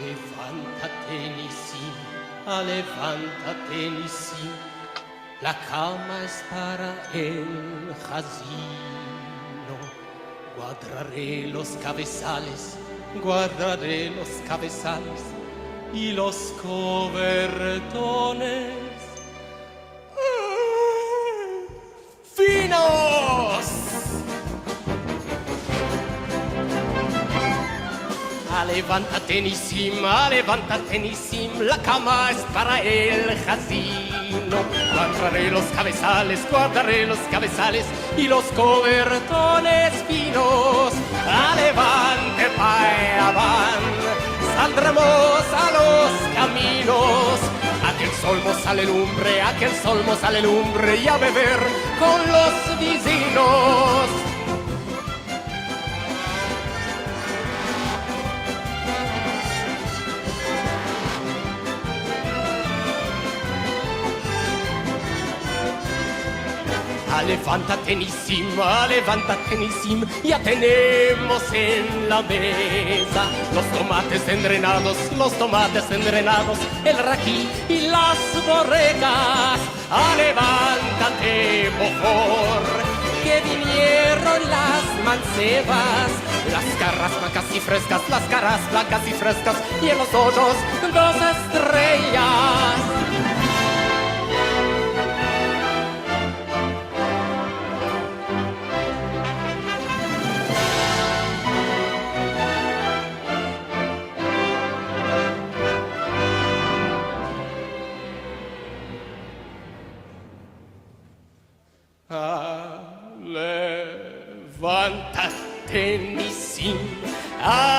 Levántate, Nisim, levántate, Nisim. La cama es para el jazino. Guardaré los cabezales y los cobertones finos. Levántate, Nisim, la cama es para el jazino. Guardaré los cabezales y los cobertones finos. Levante, Paeaban, saldremos a los caminos. Aquel sol sale lumbre y a beber con los vecinos. Levántate, Nisim, ya tenemos en la mesa los tomates enrenados, el raquí y las borregas. Levántate, Bojor, que vinieron las mancebas, las caras blancas y frescas, y en los ojos 2 estrellas.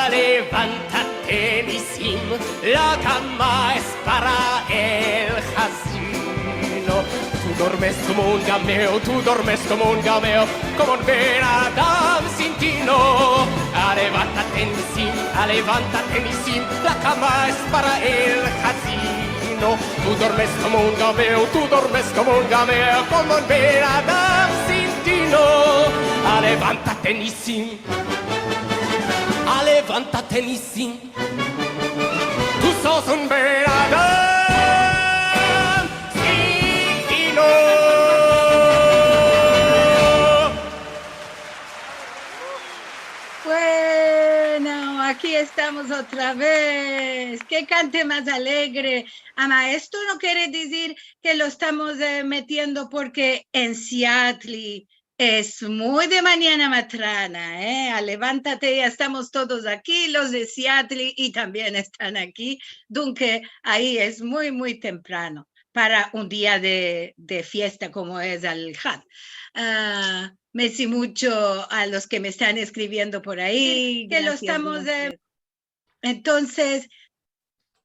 Levántate, Nisim, la cama es para el jazino. Tú duermes como un gameo, como un Ben Adam sin tino. Levántate, Nisim, la cama es para el jazino. Tú duermes como un gameo, como un Ben Adam sin tino. Levántate, Nisim. Levántate, Nisim. Tú sos un Ben Adam sin tino. Bueno, aquí estamos otra vez. ¡Qué cante más alegre! Ama, esto no quiere decir que lo estamos metiendo porque en Seattle es muy de mañana matrana, Levántate, ya estamos todos aquí, los de Seattle y también están aquí, dunque ahí es muy, muy temprano para un día de fiesta como es el Had. Merci mucho a los que me están escribiendo por ahí, que lo estamos... entonces,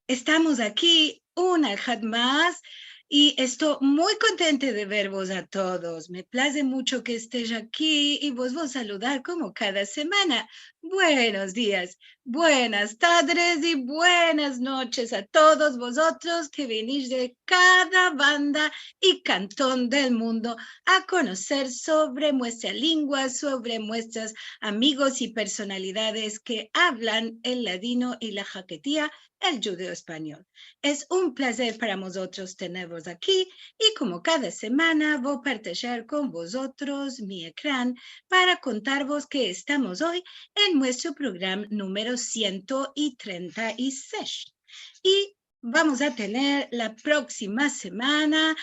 estamos aquí, una Had más, y estoy muy contenta de vervos a todos. Me place mucho que estés aquí y vos a saludar como cada semana. Buenos días, buenas tardes y buenas noches a todos vosotros que venís de cada banda y cantón del mundo a conocer sobre nuestra lengua, sobre nuestros amigos y personalidades que hablan el ladino y la jaquetía, el judeo español. Es un placer para nosotros tenervos aquí y como cada semana voy a partillar con vosotros mi ecrán para contarvos que estamos hoy en nuestro programa número 136. Y vamos a tener la próxima semana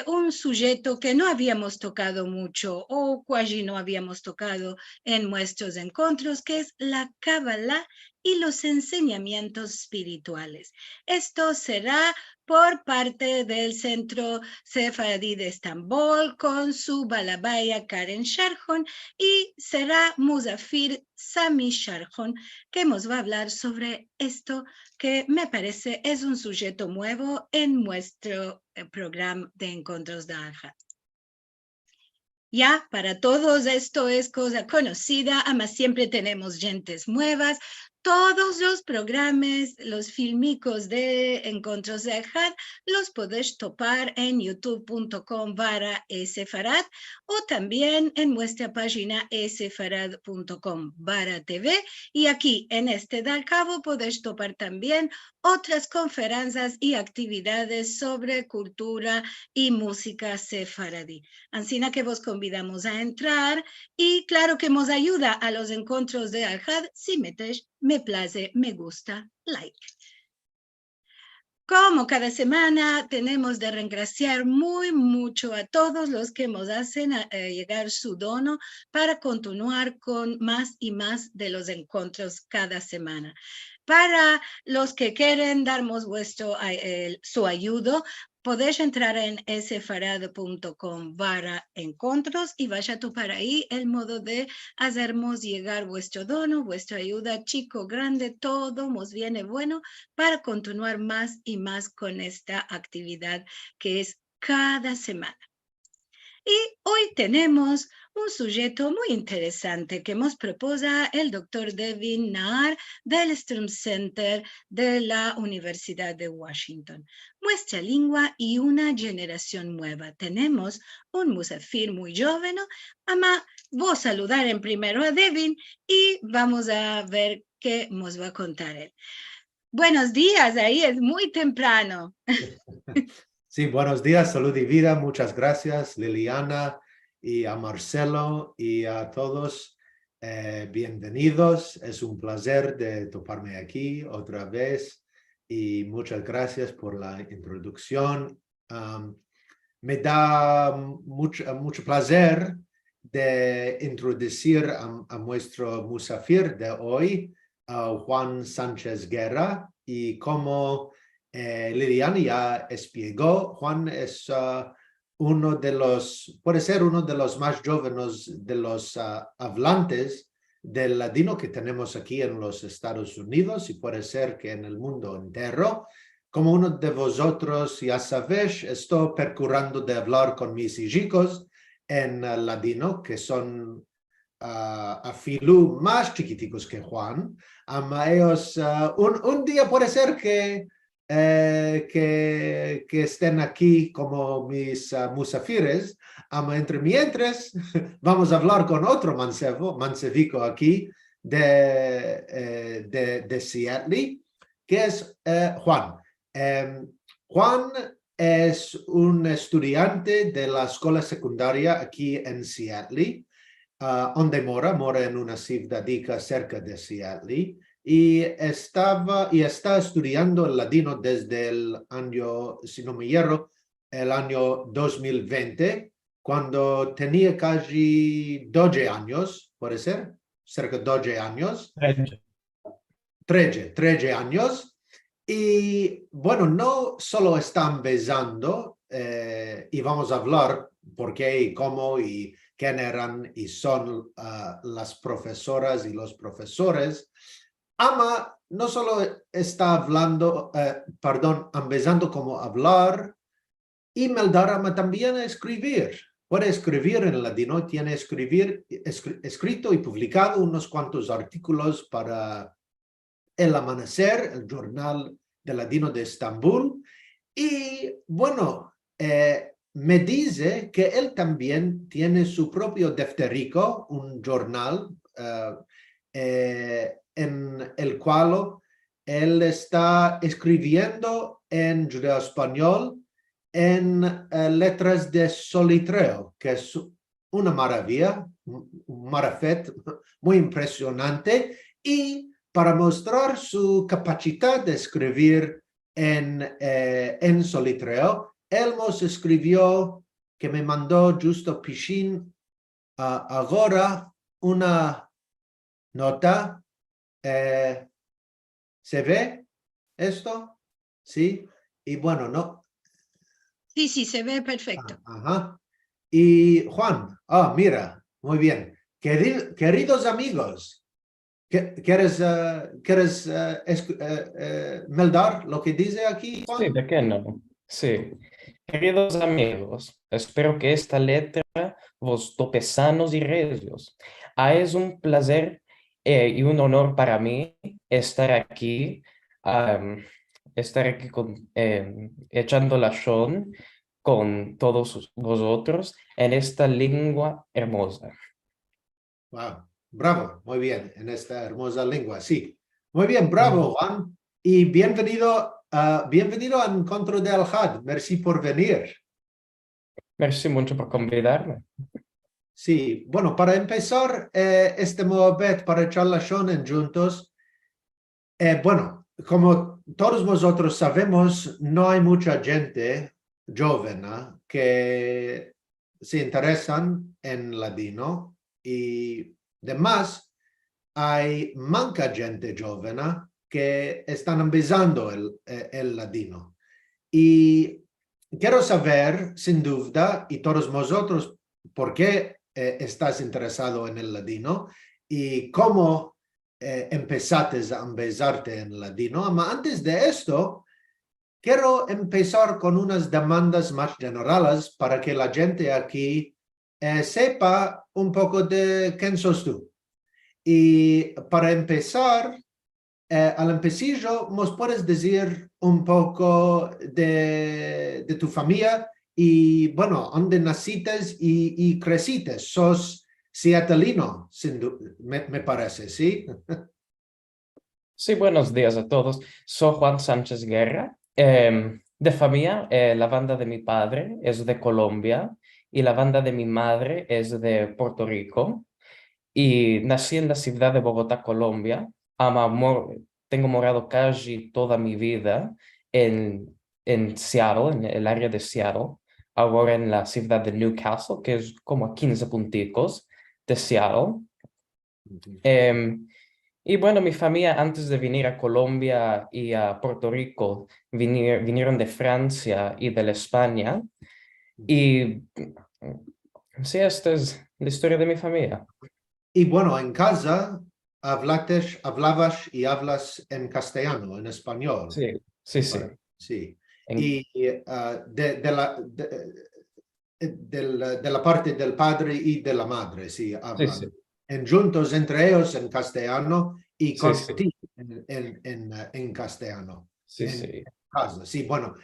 un sujeto que no habíamos tocado mucho o casi no habíamos tocado en nuestros encuentros, que es la Kabbalah y los enseñamientos espirituales. Esto será por parte del Centro Sefaradí de Estambul con su balabaya Karen Sharjon y será Musafir Sami Sharjon que nos va a hablar sobre esto que me parece es un sujeto nuevo en nuestro programa de encuentros de Alja. Ya, para todos esto es cosa conocida, además siempre tenemos gentes nuevas. Todos los programas, los filmicos de Encontros de Alhad, los podéis topar en youtube.com/esefarad o también en nuestra página esefarad.com/tv. Y aquí en este Dal Cabo podéis topar también otras conferencias y actividades sobre cultura y música sefaradí. Así que vos convidamos a entrar y claro que nos ayuda a los encuentros de Alhad si metéis me place, me gusta, like. Como cada semana tenemos de regraciar muy mucho a todos los que nos hacen llegar su dono para continuar con más y más de los encuentros cada semana. Para los que quieren darnos su ayuda, podéis entrar en esefarad.com/encuentros y vaya a topar ahí el modo de hacernos llegar vuestro dono, vuestra ayuda, chico, grande, todo nos viene bueno para continuar más y más con esta actividad que es cada semana. Y hoy tenemos un sujeto muy interesante que nos propone el doctor Devin Naar del Strum Center de la Universidad de Washington. Nuestra lengua y una generación nueva. Tenemos un musafir muy joven. Voy a saludar en primero a Devin y vamos a ver qué nos va a contar él. Buenos días, ahí es muy temprano. Sí, buenos días, salud y vida. Muchas gracias, Liliana, y a Marcelo y a todos. Bienvenidos. Es un placer de toparme aquí otra vez y muchas gracias por la introducción. Me da mucho placer de introducir a nuestro musafir de hoy, Juan Sánchez Guerra, y como Liliana ya explicó, Juan es puede ser uno de los más jóvenes de los hablantes del ladino que tenemos aquí en los Estados Unidos y puede ser que en el mundo entero. Como uno de vosotros ya sabéis, estoy procurando de hablar con mis hijos en ladino, que son a filo más chiquiticos que Juan. Ellos, un día puede ser que estén aquí como mis musafires. Mientras, vamos a hablar con otro mansevico aquí de Seattle, que es Juan. Juan es un estudiante de la escuela secundaria aquí en Seattle, donde mora en una ciudad cerca de Seattle. Y está estudiando el ladino desde el año, si no me equivoco, el año 2020, cuando tenía casi 12 años, ¿puede ser? Cerca de 12 años. 13 años. Y bueno, no solo está empezando, y vamos a hablar por qué y cómo y quién eran y son las profesoras y los profesores. No solo está empezando como hablar y Meldar, también a escribir. Puede escribir en ladino, tiene escrito y publicado unos cuantos artículos para El Amanecer, el jornal de ladino de Estambul. Y bueno, me dice que él también tiene su propio defterico, un jornal, en el cual él está escribiendo en judeo-español en letras de solitreo, que es una maravilla, un marafet muy impresionante, y para mostrar su capacidad de escribir en solitreo, él nos escribió, que me mandó justo Pichín ahora, una nota. ¿Se ve esto? Sí. Y bueno, ¿no? Sí, se ve perfecto. Ajá. Y Juan, mira, muy bien. Queridos amigos, ¿quieres meldar lo que dice aquí, Juan? Sí, ¿de qué no? Sí. Queridos amigos, espero que esta letra vos tope sanos y regios. Es un placer y un honor para mí am, estar aquí echando la shon con todos vosotros en esta lengua hermosa. Wow, bravo, muy bien, en esta hermosa lengua, sí. Muy bien, bravo, Juan. Y bienvenido, bienvenido a Encuentro de Al-Had. Merci por venir. Merci mucho por convidarme. Sí, bueno, para empezar este Moabet para echar la shonen juntos, bueno, como todos vosotros sabemos, no hay mucha gente joven que se interesan en ladino y además hay manca gente joven que están empezando el ladino. Y quiero saber, sin duda, y todos vosotros, por qué estás interesado en el ladino y cómo empezaste a empezarte en ladino. Pero antes de esto, quiero empezar con unas demandas más generales para que la gente aquí sepa un poco de quién sos tú. Y para empezar, al empecillo, ¿nos puedes decir un poco de tu familia y, bueno, dónde naciste y creciste? Sos seattleino, me parece, ¿sí? Sí, buenos días a todos. Soy Juan Sánchez Guerra. De familia, la banda de mi padre es de Colombia y la banda de mi madre es de Puerto Rico. Y nací en la ciudad de Bogotá, Colombia. Tengo morado casi toda mi vida en Seattle, en el área de Seattle. Ahora en la ciudad de Newcastle, que es como a 15 punticos de Seattle. Em, y bueno, mi familia antes de venir a Colombia y a Puerto Rico vinieron de Francia y de España. Y sí, esta es la historia de mi familia. Y bueno, en casa hablabas y hablas en castellano, en español. Sí, sí, sí. Sí. En- Y de la parte del padre y de la madre, sí, sí, hablan. sí, Juntos entre ellos en castellano y sí, sí, contigo en castellano. sí, En sí, casa, sí, bueno,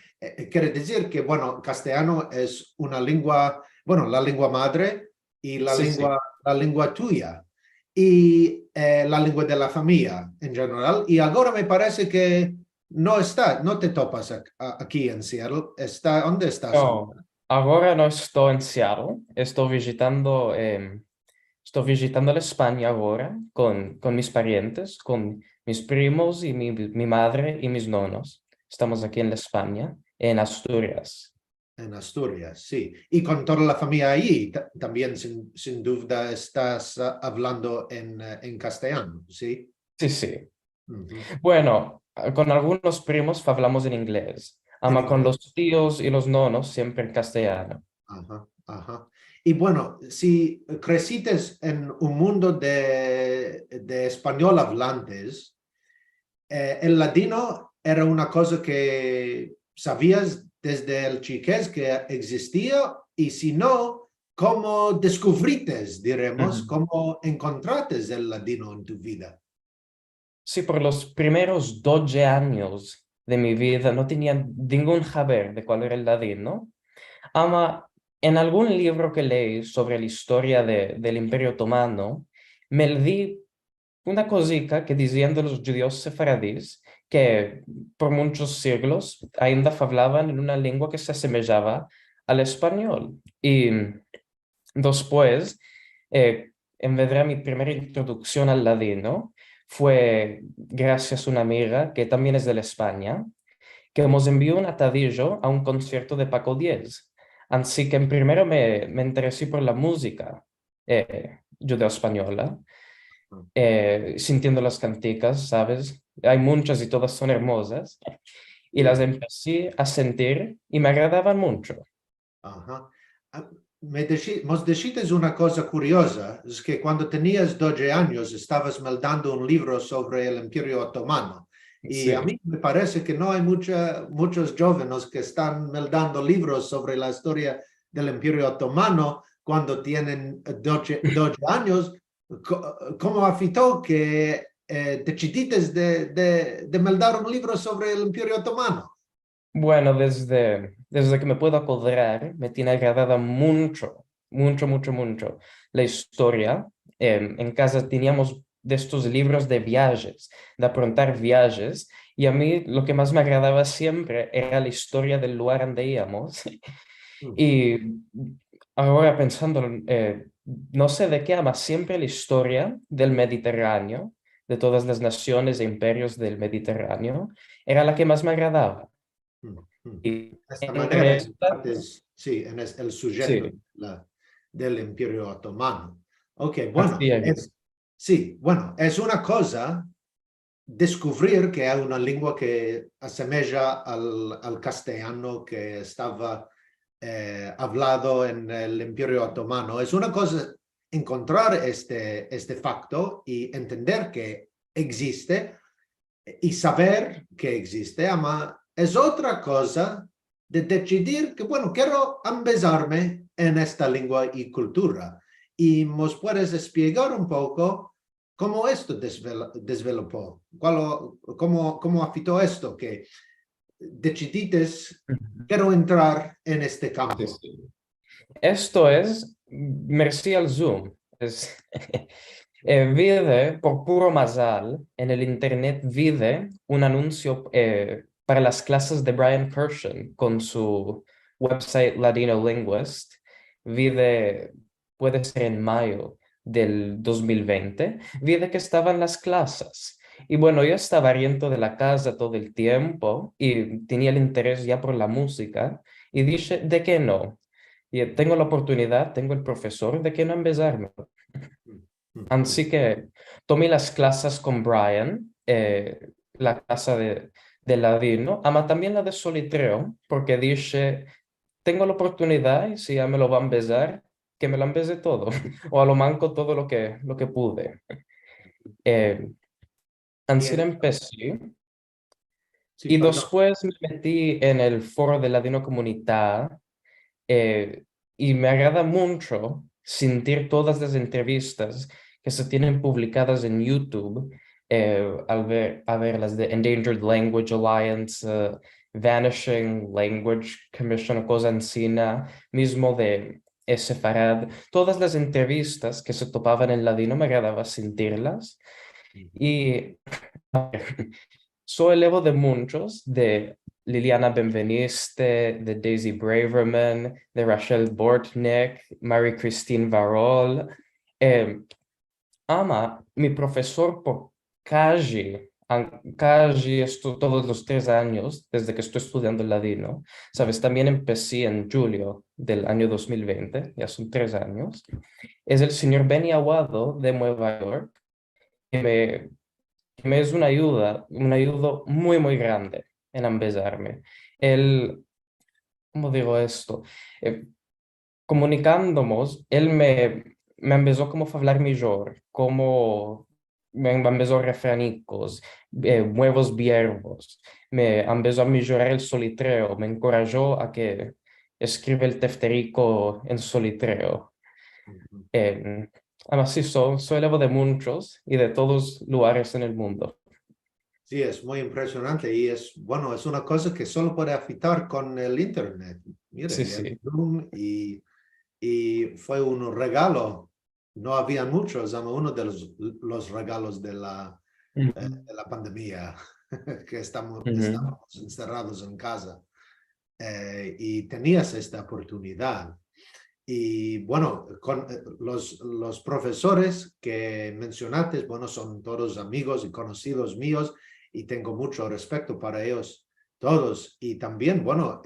quiere decir que, bueno, castellano es una lengua, bueno, la lengua madre y sí, sí. la lengua tuya y la lengua de la familia en general. Y ahora me parece que no te topas aquí en Seattle. ¿Dónde estás ahora? No, ahora no estoy en Seattle, estoy visitando la España ahora con mis parientes, con mis primos y mi madre y mis nonos. Estamos aquí en la España, en Asturias. En Asturias, sí. Y con toda la familia ahí, también sin duda estás hablando en castellano, ¿sí? Sí, sí. Ujú. Bueno, con algunos primos hablamos en inglés, En ama con inglés. los tíos y los nonos siempre en castellano. Ajá, ajá. Y bueno, si creciste en un mundo de español hablantes, el latino era una cosa que sabías desde el chiquez que existía y si no, ¿cómo descubriste, diremos, Ujú. cómo encontraste el latino en tu vida? Sí, por los primeros 12 años de mi vida no tenía ningún saber de cuál era el ladino. Ama, en algún libro que leí sobre la historia del Imperio Otomano, me di una cosita que decían de los judíos sefaradíes que por muchos siglos ainda hablaban en una lengua que se asemejaba al español. Y después, en vez de mi primera introducción al ladino, fue gracias a una amiga que también es de la España, que nos envió un atadillo a un concierto de Paco Diez. Así que en primero me interesé por la música judeo-española, sintiendo las canticas, ¿sabes? Hay muchas y todas son hermosas. Y las Sí. empecé a sentir y me agradaban mucho. Ajá. Nos dijiste una cosa curiosa, es que cuando tenías 12 años estabas meldando un libro sobre el Imperio Otomano. Y a Sí. mí me parece que no hay muchos jóvenes que están meldando libros sobre la historia del Imperio Otomano cuando tienen 12 años, ¿Cómo afectó que decidiste de mandar un libro sobre el Imperio Otomano? Bueno, desde que me puedo acordar, me tiene agradada mucho, mucho, mucho, mucho la historia. En casa teníamos de estos libros de viajes, de aprontar viajes, y a mí lo que más me agradaba siempre era la historia del lugar donde íbamos. Y ahora pensando, no sé de qué ama siempre la historia del Mediterráneo, de todas las naciones e imperios del Mediterráneo, era la que más me agradaba. Mm, mm. Y De esta entre manera, estas, sí, el sujeto sí, del Imperio Otomano. Ok, así bueno, es. sí, bueno, es una cosa descubrir que hay una lengua que asemeja al castellano que estaba hablado en el Imperio Otomano. Es una cosa encontrar este facto y entender que existe y saber que existe, ama es otra cosa de decidir que, bueno, quiero empezarme en esta lengua y cultura. Y nos puedes explicar un poco cómo esto desvelopó, cómo afectó esto, que decidiste, quiero entrar en este Sí, campo. sí. Esto es merci al Zoom. Vide, por puro mazal, en el internet vide un anuncio para las clases de Brian Kershen con su website Ladino Linguist. Vide, puede ser en mayo del 2020, vide que estaban las clases. Y bueno, yo estaba riendo de la casa todo el tiempo y tenía el interés ya por la música y dije, ¿de qué no? Y tengo la oportunidad, tengo el profesor, ¿de qué no empezarme? Así que tomé las clases con Brian, la clase de ladino, ama también la de solitreo, porque dije, tengo la oportunidad y si ya me lo va a empezar, que me lo empecé todo, o a lo manco todo lo que pude. Eh, Y Así empecé. sí, Y perdón. después me metí en el foro de Ladino Comunidad y me agrada mucho sentir todas las entrevistas que se tienen publicadas en YouTube, a ver las de Endangered Language Alliance, Vanishing Language Commission o cosa encina, mismo de Sefarad, todas las entrevistas que se topaban en ladino me agradaba sentirlas y soy el Evo de muchos, de Liliana Benveniste, de Daisy Braverman, de Rachel Bortnick, Marie-Christine Varol. Ama, mi profesor por casi esto todos los 3 años, desde que estoy estudiando ladino, ¿sabes? También empecé en julio del año 2020, ya son 3 años. Es el señor Benny Aguado de Nueva York, que me es una ayuda muy, muy grande en empezarme. Él, ¿cómo digo esto? Comunicándonos, él me empezó como a hablar mejor, como me empezó refranicos, nuevos verbos, me empezó a mejorar el solitreo, me encorajó a que escribe el tefterico en solitreo. Además, sí, soy el de muchos y de todos lugares en el mundo. Sí, es muy impresionante y es, bueno, es una cosa que solo puede afectar con el Internet. Mire, Sí, y el sí. Zoom y fue un regalo. No había muchos, uno de los regalos de Ujú, la pandemia, que estábamos ujú. encerrados en casa y tenías esta oportunidad. Y bueno, con los profesores que mencionaste, bueno, son todos amigos y conocidos míos y tengo mucho respeto para ellos todos. Y también, bueno,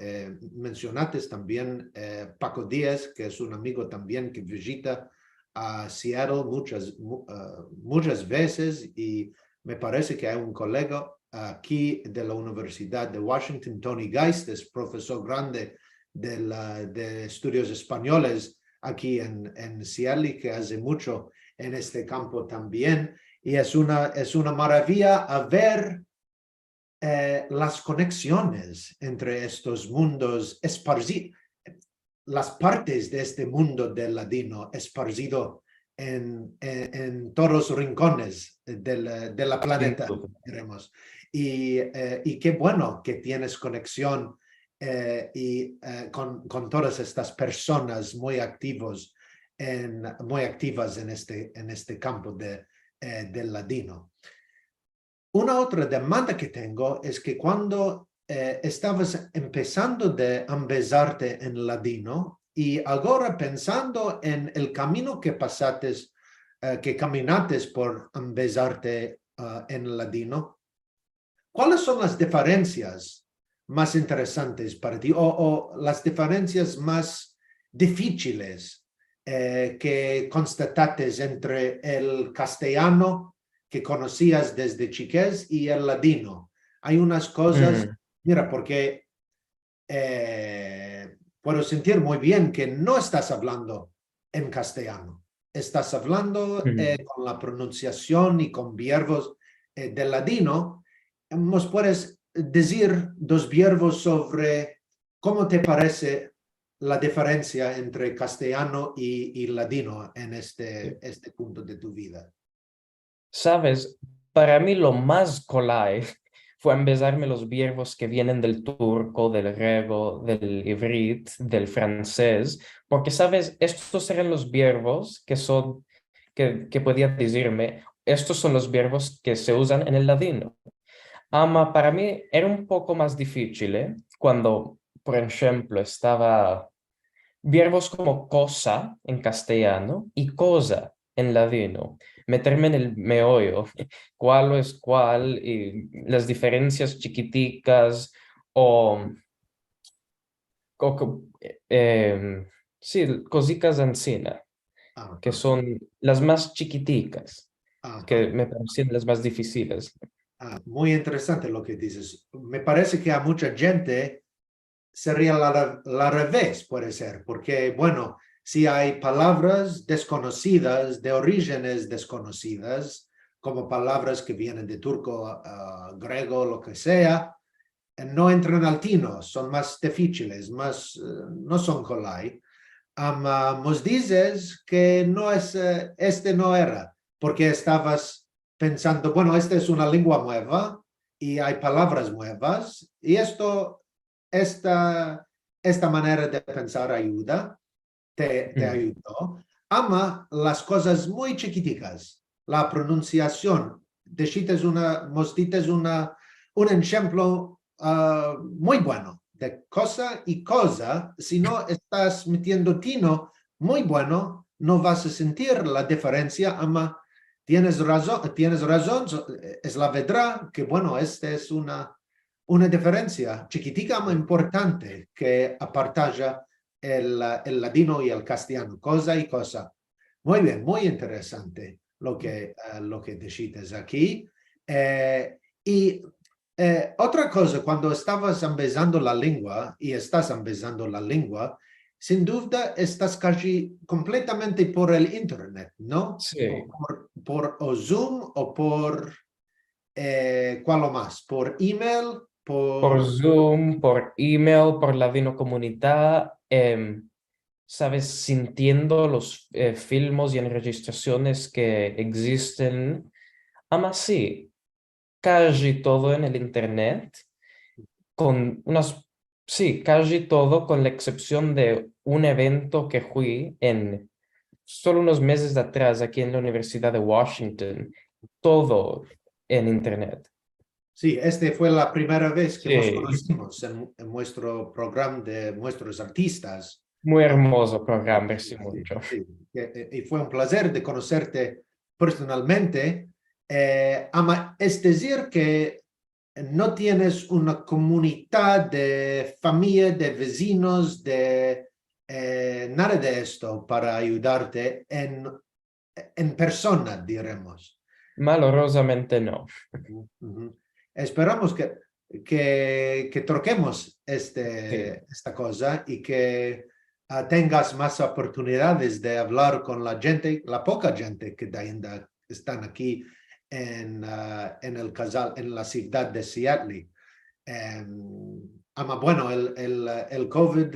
mencionaste también Paco Díaz, que es un amigo también que visita a Seattle muchas veces y me parece que hay un colega aquí de la Universidad de Washington, Tony Geist, es profesor grande de estudios españoles aquí en Seattle, que hace mucho en este campo también. Y es una maravilla a ver las conexiones entre estos mundos esparcidos, las partes de este mundo del ladino esparcido en todos los rincones de la planeta, Sin duda. diremos. Y qué bueno que tienes conexión con todas estas personas muy activas en este campo del ladino. Una otra demanda que tengo es que cuando estabas empezando de ambesarte en ladino y ahora pensando en el camino que pasaste, que caminaste por ambesarte en ladino, ¿cuáles son las diferencias más interesantes para ti o las diferencias más difíciles que constataste entre el castellano que conocías desde chiquez y el ladino? Hay unas cosas, mira, porque puedo sentir muy bien que no estás hablando en castellano. Estás hablando con la pronunciación y con verbos del ladino. ¿Nos puedes decir dos verbos sobre cómo te parece la diferencia entre castellano y ladino en este punto de tu vida? Sabes, para mí lo más colay fue empezarme los verbos que vienen del turco, del griego, del ivrit, del francés, porque, sabes, estos eran los verbos que podía decirme, estos son los verbos que se usan en el ladino. Para mí era un poco más difícil, cuando, por ejemplo, estaba verbos como cosa en castellano y cosa en ladino. Meterme en el meollo, cuál es cuál, y las diferencias chiquiticas o sí, cositas encima, que son las más chiquiticas, que me parecen las más difíciles. Muy interesante lo que dices. Me parece que a mucha gente sería la revés, puede ser, porque, bueno, si hay palabras desconocidas, de orígenes desconocidas, como palabras que vienen de turco, griego, lo que sea, no entran al tino, son más difíciles, no son colai. Nos dices que no es, no era, porque estabas pensando, bueno, esta es una lengua nueva y hay palabras nuevas, y esta manera de pensar ayuda, te ayudó. Ama las cosas muy chiquiticas, la pronunciación. Nos dices un ejemplo muy bueno de cosa y cosa. Si no estás metiendo tino muy bueno, no vas a sentir la diferencia. Ama, tienes razón, es la verdad que, bueno, esta es una diferencia chiquitica muy importante que apartalla el ladino y el castellano, cosa y cosa. Muy bien, muy interesante lo que decides aquí. Y otra cosa, cuando estabas empezando la lengua y estás empezando la lengua, sin duda estás casi completamente por el internet, ¿no? Sí. Por Zoom o por, ¿cuál más? Por email, Por Zoom, por email, por Ladino Comunidad, sabes, sintiendo los filmos y enregistraciones que existen. Sí, casi todo en el internet, sí, casi todo con la excepción de un evento que fui en solo unos meses atrás aquí en la Universidad de Washington, todo en internet. Sí, fue la primera vez que nos Sí. conocimos en nuestro programa de nuestros artistas. Muy hermoso programa, merci Sí, mucho. sí. Y fue un placer de conocerte personalmente. Es decir, que no tienes una comunidad de familia, de vecinos, de nada de esto para ayudarte en persona, diremos. Malorosamente no. Esperamos que troquemos Sí. esta cosa y que tengas más oportunidades de hablar con la gente, la poca gente que están aquí en la ciudad de Seattle. Bueno, el COVID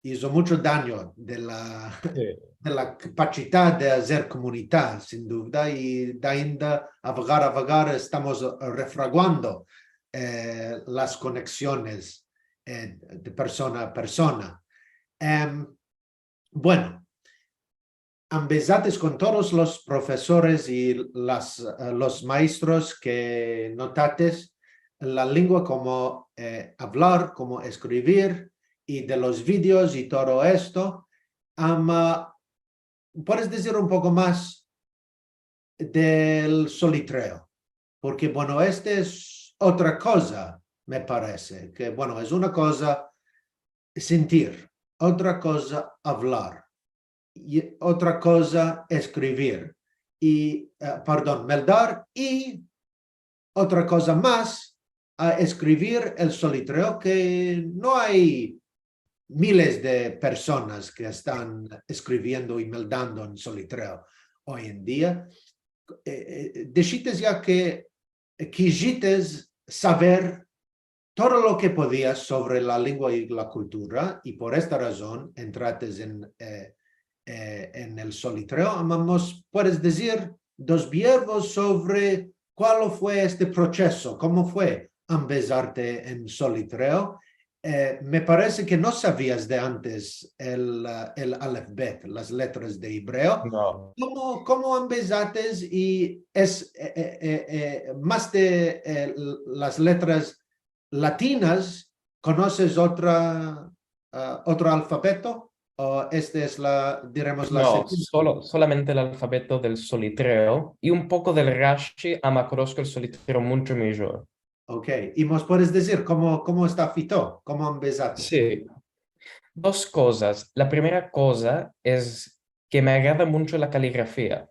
hizo mucho daño Sí. de la capacidad de hacer comunidad, sin duda, y de ainda a vagar estamos refraguando las conexiones de persona a persona. Bueno, empezaste con todos los profesores y los maestros que notaste la lengua como hablar, como escribir, y de los vídeos y todo esto. ¿Puedes decir un poco más del solitreo? Porque, bueno, este es otra cosa, me parece, que, bueno, es una cosa sentir, otra cosa hablar, y otra cosa escribir, y, perdón, meldar, y otra cosa más, a escribir el solitreo, que no hay miles de personas que están escribiendo y meldando en solitreo hoy en día. Decites ya que quisites saber todo lo que podías sobre la lengua y la cultura, y por esta razón entrates en el solitreo. ¿Nos puedes decir dos verbos sobre cuál fue este proceso? ¿Cómo fue empezarte en solitreo? Me parece que no sabías de antes el alfabeto, las letras de hebreo. No. ¿Cómo empezaste? Y es más de las letras latinas, ¿conoces otro alfabeto? ¿O este es diremos, la No, segunda? solamente el alfabeto del solitreo y un poco del Rashi, ma conozco el solitreo mucho mejor. Ok, y nos puedes decir cómo está Fito, cómo empezaste. Sí, dos cosas. La primera cosa es que me agrada mucho la caligrafía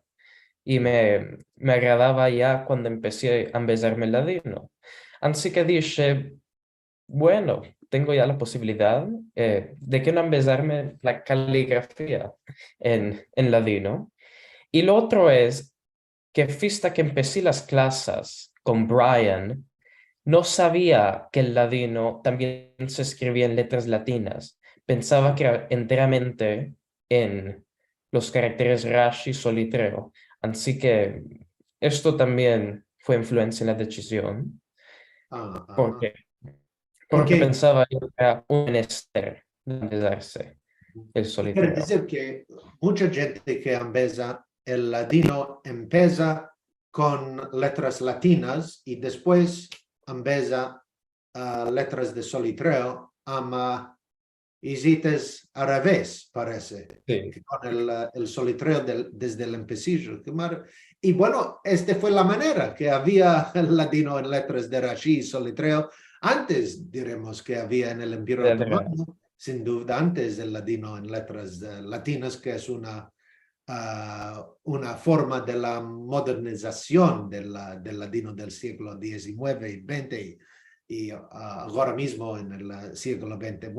y me agradaba ya cuando empecé a empezarme el ladino. Así que dije, bueno, tengo ya la posibilidad de que no empezarme la caligrafía en ladino. Y lo otro es que hasta que empecé las clases con Brian, no sabía que el ladino también se escribía en letras latinas. Pensaba que era enteramente en los caracteres Rashi solitreo. Así que esto también fue influencia en la decisión, porque, porque Porque pensaba que era un menester de empezarse el quiere solitreo. decir que mucha gente que empieza el ladino empieza con letras latinas y después empieza letras de solitreo, hiciste al revés, parece, Sí, que con el solitreo desde el empecillo. Y bueno, esta fue la manera que había el ladino en letras de Rashi y solitreo. Antes, diremos que había en el Imperio Otomano, sin duda antes del ladino en letras latinas, que es una forma de la modernización del ladino del siglo XIX y XX y ahora mismo en el siglo XXI.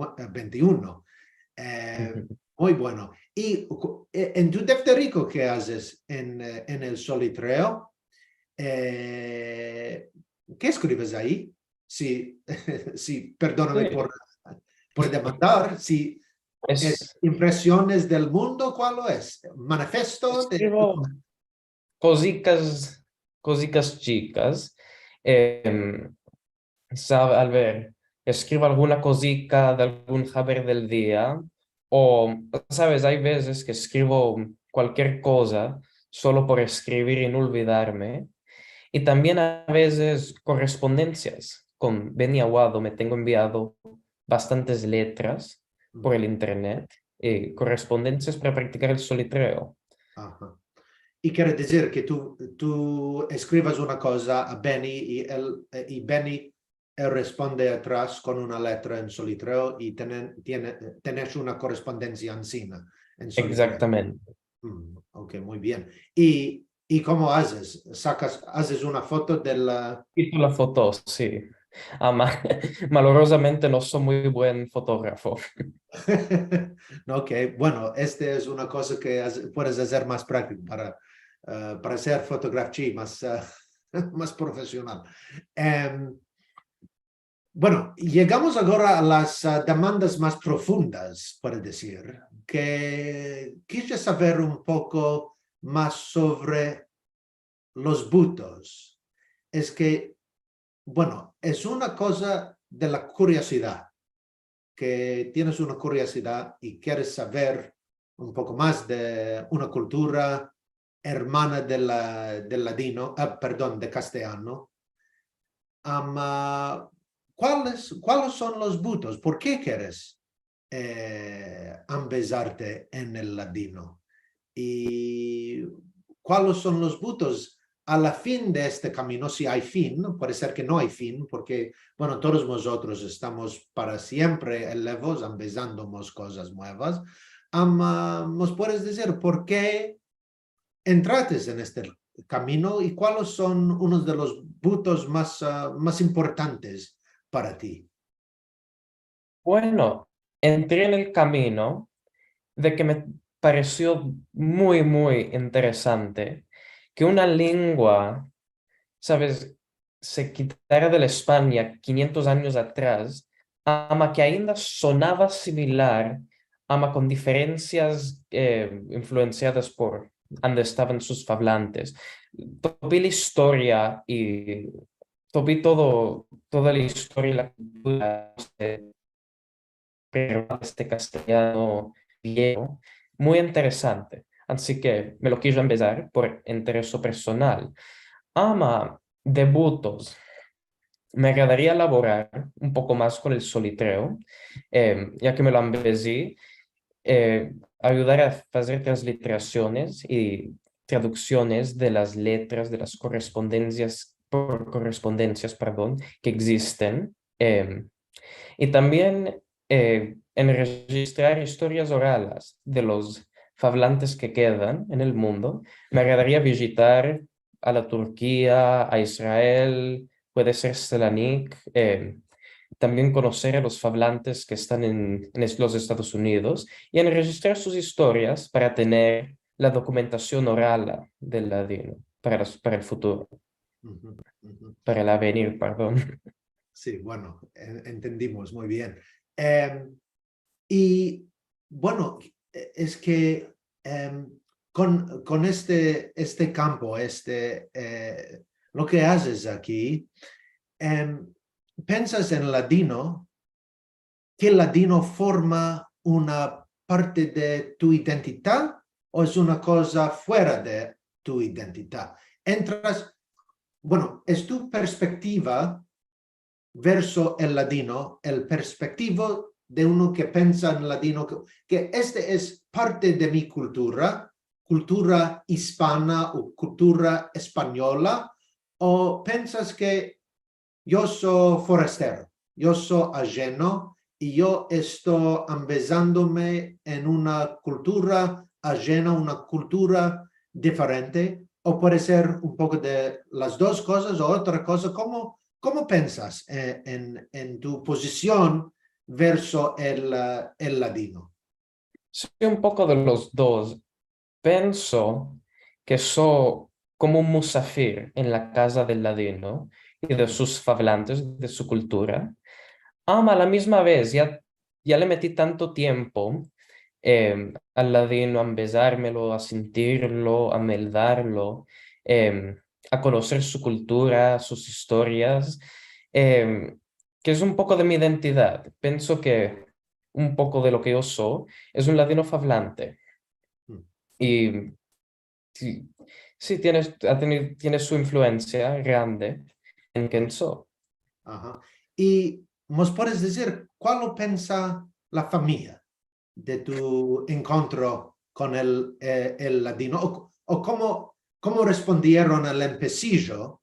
Muy bueno. Y en tu defterico que haces en el solitreo, ¿qué escribes ahí? Sí, sí, perdóname sí. por demandar, si es impresiones del mundo, ¿cuál es? ¿Manifesto? Escribo cositas chicas. Al ver, escribo alguna cosica de algún haber del día, o, sabes, hay veces que escribo cualquier cosa solo por escribir y no olvidarme, y también a veces correspondencias. Con Beni Aguado me tengo enviado bastantes letras por el internet y correspondencias para practicar el solitreo. Ajá. Y quiere decir que tú escribas una cosa a Benny y Benny responde atrás con una letra en solitreo y tenés una correspondencia encima en solitreo. Exactamente. Ok, muy bien. ¿Y cómo haces? ¿Haces una foto del... Hizo la foto, sí. Malorosamente no soy muy buen fotógrafo. Ok, bueno, este es una cosa que puedes hacer más práctica para hacer fotografía más, más profesional. Bueno, llegamos ahora a las demandas más profundas, por decir, que quise saber un poco más sobre los butos. Es que, bueno, es una cosa de la curiosidad, que tienes una curiosidad y quieres saber un poco más de una cultura hermana del ladino, perdón, de castellano. ¿Cuáles son los butos? ¿Por qué quieres embelezarte en el ladino? ¿Y cuáles son los butos a la fin de este camino? Si hay fin, puede ser que no hay fin, porque, bueno, todos nosotros estamos para siempre elevos, embelezándonos cosas nuevas. ¿Nos puedes decir por qué entraste en este camino y cuáles son unos de los butos más importantes para ti? Bueno, entré en el camino de que me pareció muy, muy interesante que una lengua, ¿sabes?, se quitara de la España 500 años atrás, ama que ainda sonaba similar, ama con diferencias influenciadas por donde estaban sus hablantes. Toda la historia y toda la historia y la cultura este castellano viejo, muy interesante. Así que me lo quiero empezar por interés personal. Ama debutos. Me agradaría elaborar un poco más con el solitreo, ya que me lo empecé, ayudar a hacer transliteraciones y traducciones de las letras, de las correspondencias, perdón, que existen. Y también en registrar historias orales de los hablantes que quedan en el mundo. Me agradaría visitar a la Turquía, a Israel, puede ser Selanik, también conocer a los hablantes que están en los Estados Unidos y en registrar sus historias para tener la documentación oral del ladino para el futuro, Ujú, ujú. para el avenir, perdón. Sí, bueno, entendimos muy bien. Y bueno, es que con este campo, lo que haces aquí, ¿piensas en ladino, que el ladino forma una parte de tu identidad o es una cosa fuera de tu identidad? Bueno, es tu perspectiva verso el ladino, el perspectivo de uno que piensa en ladino, que este es parte de mi cultura hispana o cultura española, o piensas que yo soy forastero, yo soy ajeno y yo estoy embezándome en una cultura ajena, una cultura diferente, o puede ser un poco de las dos cosas o otra cosa. ¿Cómo piensas en tu posición verso el ladino? Sí, un poco de los dos. Pienso que soy como un musafir en la casa del ladino y de sus hablantes, de su cultura. A la misma vez, ya le metí tanto tiempo al ladino, a besármelo, a sentirlo, a meldarlo, a conocer su cultura, sus historias, que es un poco de mi identidad. Pienso que un poco de lo que yo soy es un ladino hablante. Mm. Y sí, sí tiene su influencia grande en quién soy. Ajá. Y nos puedes decir, ¿cuál piensa la familia de tu encuentro con el ladino? ¿O cómo respondieron al empecillo?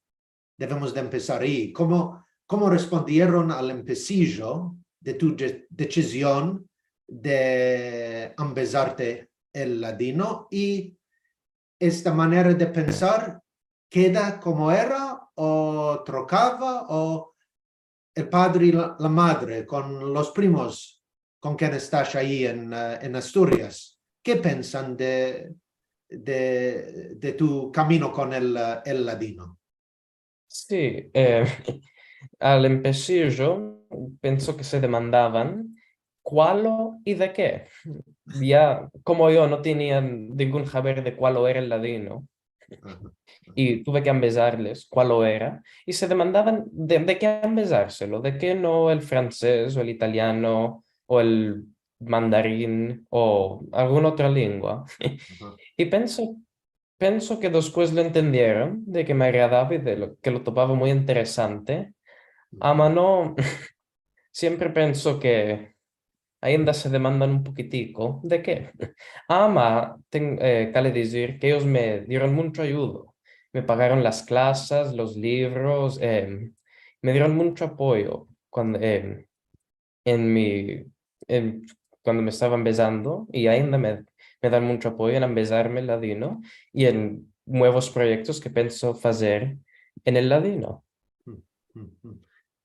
Debemos de empezar ahí. ¿Cómo respondieron al empecillo de tu decisión de embelezarte el ladino? Y esta manera de pensar queda como era o trocaba, o el padre y la madre con los primos con quien estás ahí en Asturias, ¿qué piensan de tu camino con el ladino? Sí, al empecillo pienso que se demandaban cuálo y de qué. Ya, como yo no tenía ningún saber de cuál era el ladino, Ajá. y tuve que ambesarles cuál era, y se demandaban de qué ambesárselo, de qué no el francés o el italiano o el mandarín o alguna otra lengua. Ajá. Y penso que después lo entendieron, de que me agradaba y de que lo topaba muy interesante. Ama no, siempre penso que ainda se demandan un poquitico de qué. Ama, cale decir que ellos me dieron mucho ayuda. Me pagaron las clases, los libros, me dieron mucho apoyo en mi, en- cuando me estaban besando y ainda me dan mucho apoyo en empezarme el ladino y en nuevos proyectos que pienso hacer en el ladino. Mm,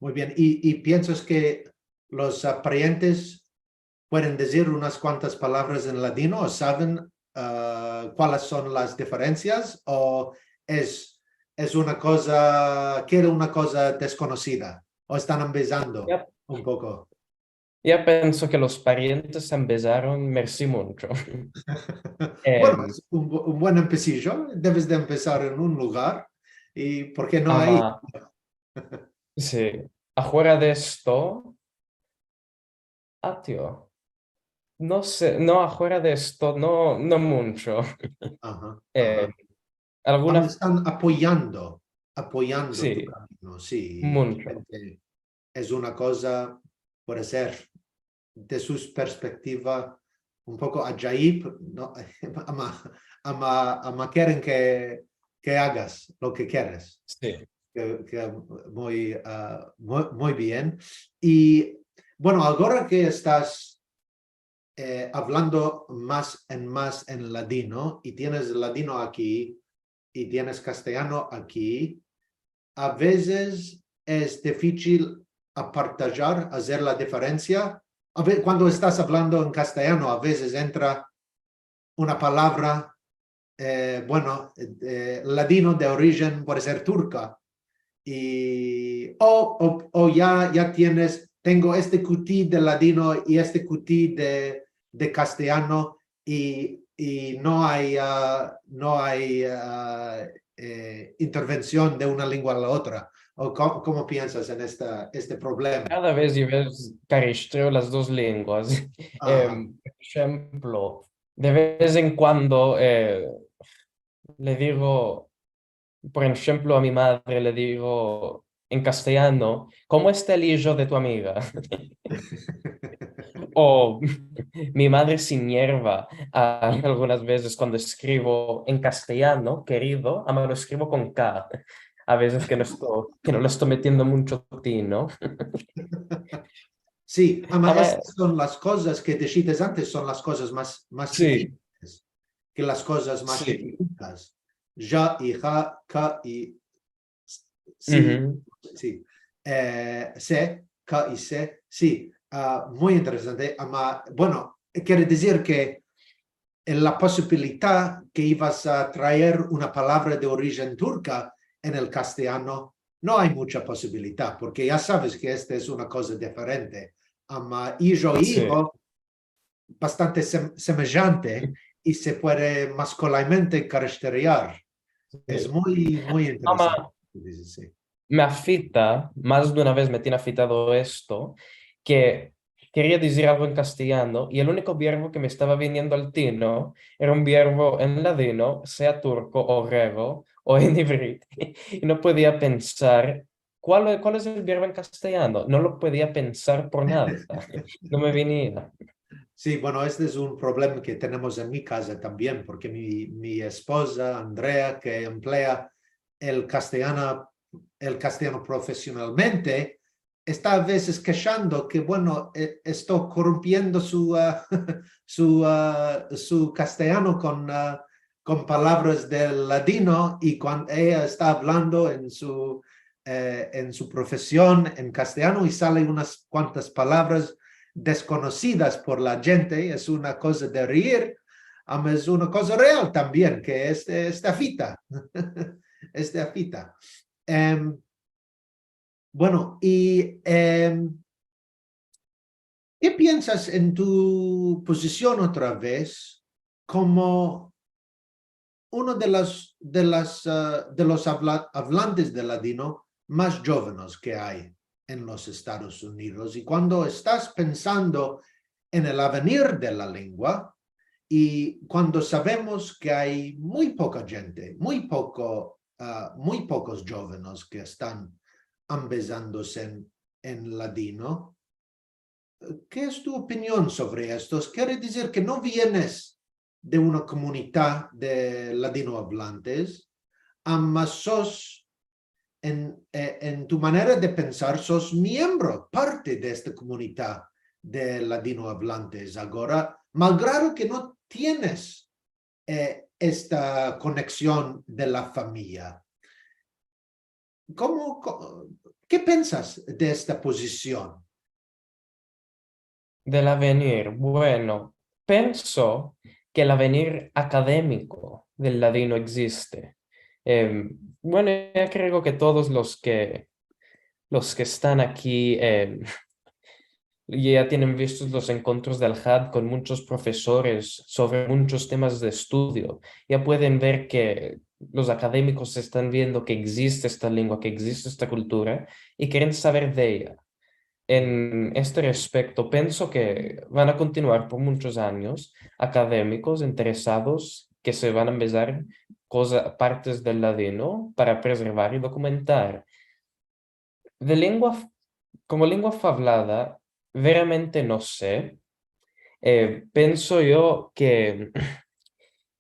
Muy bien. ¿Y piensas que los parientes pueden decir unas cuantas palabras en ladino o saben cuáles son las diferencias o es una cosa, que era una cosa desconocida o están empezando Ya, un poco? ya pienso que los parientes se empezaron merci mucho. Bueno, Em, es un buen empecillo. Debes de empezar en un lugar y ¿por qué no ahí? ama, sí, afuera de esto, tío, no sé, no, afuera de esto, no, no mucho. Ajá, Eh, ajá. alguna, Están apoyando tu sí, camino, sí. mucho. Es una cosa, puede ser, de su perspectiva, un poco ajaib, ¿no? Quieren que hagas lo que quieres. Sí. Que muy bien. Y bueno, ahora que estás hablando más en ladino y tienes ladino aquí y tienes castellano aquí, a veces es difícil apartajar, hacer la diferencia. Cuando estás hablando en castellano, a veces entra una palabra, ladino de origen, puede ser turca, y o ya tengo este QT de ladino y este QT de castellano y no hay intervención de una lengua a la otra. ¿O cómo piensas en este problema? Cada vez yo caristreo las dos lenguas. Ajá. Por ejemplo, de vez en cuando le digo, por ejemplo, a mi madre le digo en castellano, ¿cómo está el hijo de tu amiga? O mi madre sin hierba algunas veces cuando escribo en castellano, querido, me lo escribo con K. A veces que no lo estoy metiendo mucho ti, ¿no? Sí, ama, Ama, estas son las cosas que dijiste antes, son las cosas más sí, sencillas que las cosas más sí. dificultas. Ya y ja, ka y sí, Ujú. sí. Se, ka y se, sí. Muy interesante. Bueno, quiere decir que en la posibilidad que ibas a traer una palabra de origen turca en el castellano, no hay mucha posibilidad, porque ya sabes que esta es una cosa diferente. Sí. Hijo, bastante semejante y se puede masculinamente caracterizar. Es Sí. muy interesante. Ama, Sí. me afita, más de una vez me tiene afitado esto, que quería decir algo en castellano y el único verbo que me estaba viniendo al tino era un verbo en ladino, sea turco o griego o en hibrid. Y no podía pensar, ¿cuál es el verbo en castellano? No lo podía pensar por nada. No me venía. Sí, bueno, este es un problema que tenemos en mi casa también, porque mi esposa, Andrea, que emplea el castellano profesionalmente, está a veces quejando que, bueno, estoy corrompiendo su castellano con palabras del ladino y cuando ella está hablando en su profesión en castellano y salen unas cuantas palabras desconocidas por la gente, es una cosa de reír, es una cosa real también, que es de afita. Es de afita. Bueno, y ¿qué piensas en tu posición otra vez como uno de los hablantes de ladino más jóvenes que hay en los Estados Unidos? Y cuando estás pensando en el avenir de la lengua, y cuando sabemos que hay muy poca gente, muy pocos jóvenes que están empezándose en ladino, ¿qué es tu opinión sobre esto? ¿Quiere decir que no vienes de una comunidad de ladino hablantes, mas sos, en tu manera de pensar, sos miembro, parte de esta comunidad de ladino hablantes ahora, malgrado que no tienes esta conexión de la familia? ¿Qué piensas de esta posición? Del avenir, bueno, penso que el avenir académico del ladino existe. Bueno, ya creo que todos los que están aquí ya tienen vistos los encuentros del HAD con muchos profesores sobre muchos temas de estudio. Ya pueden ver que los académicos están viendo que existe esta lengua, que existe esta cultura y quieren saber de ella. En este respecto, pienso que van a continuar por muchos años académicos interesados que se van a empezar partes del ladino para preservar y documentar. De como lengua hablada, veramente no sé. Pienso yo que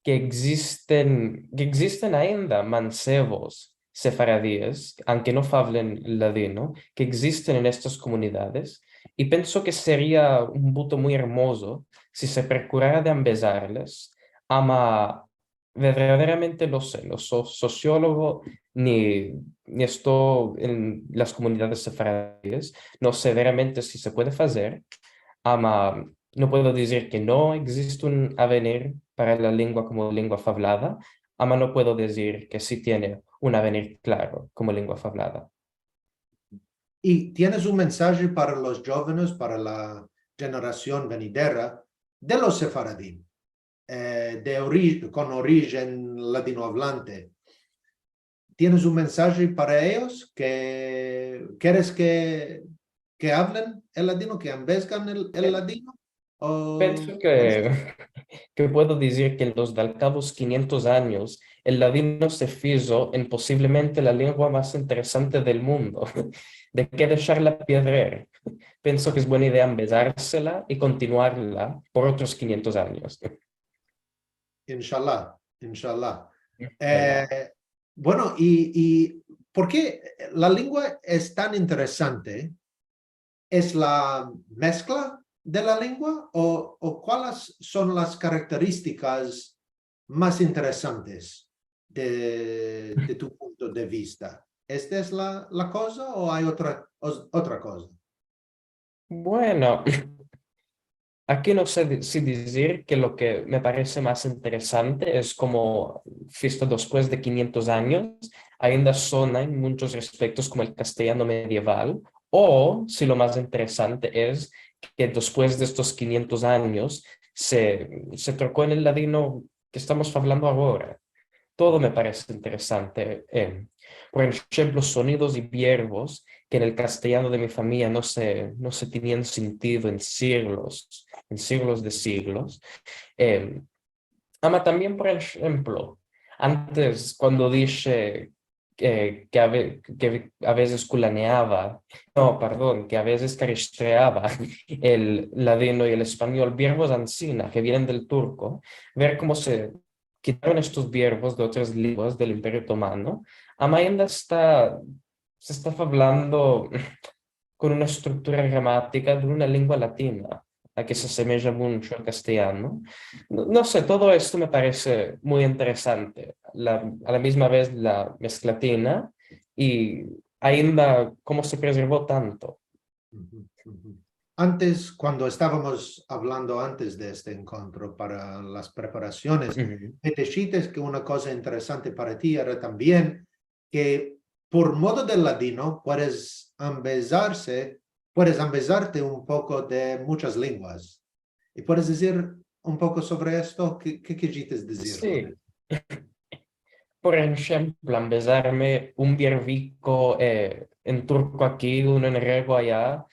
existen ainda mancebos sefaradíes, aunque no hablen ladino, que existen en estas comunidades, y pienso que sería un voto muy hermoso si se procurara de ambesarles, ama verdaderamente lo sé, no soy sociólogo ni estoy en las comunidades sefaradíes, no sé veramente si se puede hacer, ama no puedo decir que no existe un avenir para la lengua como lengua hablada, ama no puedo decir que sí tiene un avenir claro como lengua hablada. ¿Y tienes un mensaje para los jóvenes, para la generación venidera de los sefaradí, con origen ladino hablante? ¿Tienes un mensaje para ellos que quieres que hablen el ladino, que embezcan el ladino? Pienso ¿Quieres que puedo decir que en los de al cabo 500 años el ladino se hizo en posiblemente la lengua más interesante del mundo. ¿De qué dejarla perder? Pienso que es buena idea empezársela y continuarla por otros 500 años. Inshallah, inshallah. Ojalá. Bueno, y ¿por qué la lengua es tan interesante? ¿Es la mezcla de la lengua o cuáles son las características más interesantes de tu punto de vista? ¿Esta es la cosa o hay otra cosa? Bueno, aquí no sé si decir que lo que me parece más interesante es como, visto después de 500 años, ainda suena en muchos aspectos como el castellano medieval, o si lo más interesante es que después de estos 500 años se trocó en el ladino que estamos hablando ahora. Todo me parece interesante. Por ejemplo, sonidos y verbos que en el castellano de mi familia no se tenían sentido en siglos de siglos. Ama también, por ejemplo, antes cuando dije que a veces culaneaba, no, perdón, que a veces caristreaba el ladino y el español, verbos ancina que vienen del turco, ver cómo se quitaron estos verbos de otras lenguas del Imperio Otomano, Amanda se está hablando con una estructura gramática de una lengua latina, a que se asemeja mucho al castellano. No sé, todo esto me parece muy interesante. A la misma vez la mezclatina y ainda cómo se preservó tanto. Antes, cuando estábamos hablando antes de este encuentro para las preparaciones, me dijiste que una cosa interesante para ti era también que por modo del ladino, puedes empezarte un poco de muchas lenguas. ¿Y puedes decir un poco sobre esto? ¿Qué quisiste decir? Sí. Por ejemplo, empezarme un biervico en turco aquí, uno en grego allá,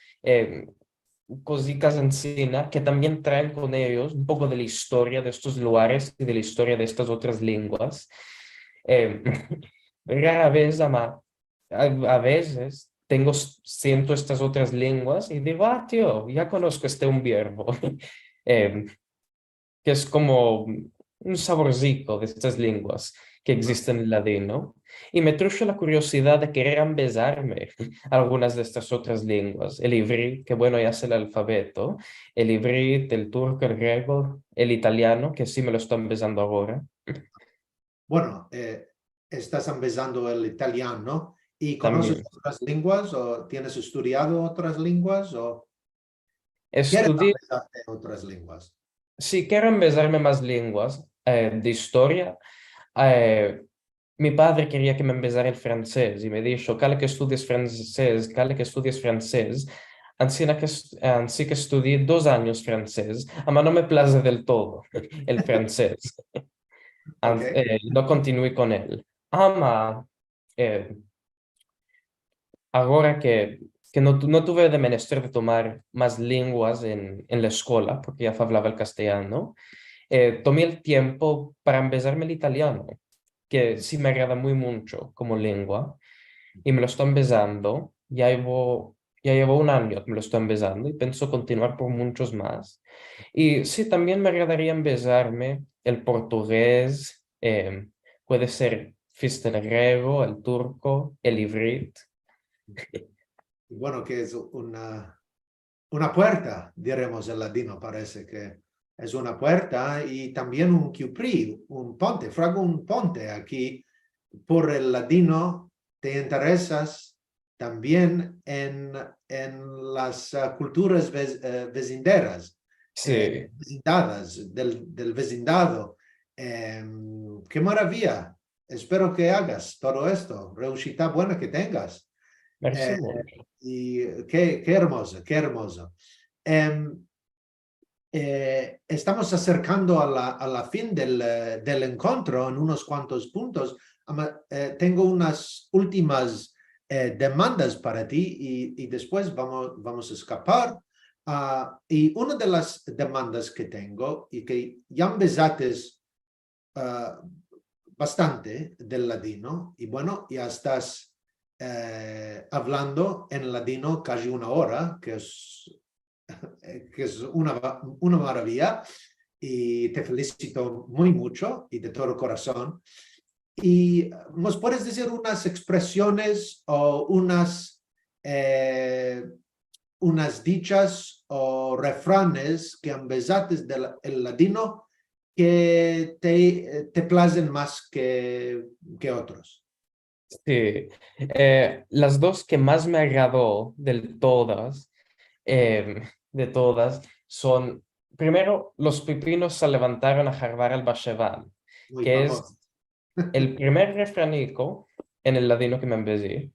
cositas encima que también traen con ellos un poco de la historia de estos lugares y de la historia de estas otras lenguas. Eh, rara vez, a veces siento estas otras lenguas y digo, ah, tío, ya conozco este un verbo, que es como un saborcito de estas lenguas que existen en ladino. Y me trujo la curiosidad de querer empezarme algunas de estas otras lenguas. El ivrit, que bueno, ya es el alfabeto. El ivrit, el turco, el griego, el italiano, que sí me lo estoy empezando ahora. Bueno, estás empezando el italiano y conoces También. otras lenguas o tienes estudiado otras lenguas o quieres Estudié, empezarte otras lenguas. si quiero empezarme más lenguas de historia, eh, mi padre quería que me empezara el francés y me dijo, cale que estudies francés, cale que estudies francés. Así que estudié 2 años francés, ama no me place del todo el francés. Ok. No continué con él. Ama, eh, ahora que no tuve de menester de tomar más lenguas en la escuela, porque ya hablaba el castellano, tomé el tiempo para empezarme el italiano, que sí me agrada muy mucho como lengua, y me lo estoy empezando. Ya llevo 1 año que me lo estoy empezando y pienso continuar por muchos más. Y sí, también me agradaría empezarme el portugués, puede ser el griego, el turco, el ivrit. Y bueno, que es una puerta, diremos en ladino, parece que es una puerta y también un Cupri, un ponte, frago un ponte aquí por el ladino. Te interesas también en las culturas vecinderas, Sí, vecindadas del vecindado. ¡Qué maravilla! Espero que hagas todo esto. Reushita buena que tengas. merci Eh, mucho. y qué hermoso, qué hermoso. Estamos acercando a la fin del encuentro en unos cuantos puntos. Tengo unas últimas demandas para ti y después vamos a escapar. Y una de las demandas que tengo y que ya empezaste bastante del ladino y bueno, ya estás hablando en ladino casi 1 hora, que es una maravilla y te felicito muy mucho y de todo corazón. ¿Y nos puedes decir unas expresiones o unas dichas o refranes que empezaste del ladino que te placen más que otros? Sí, las dos que más me agradó de todas, son, primero, los pipinos se levantaron a jarbar al Bashevan, Muy que es famoso. el primer refranico en el ladino que me empecé,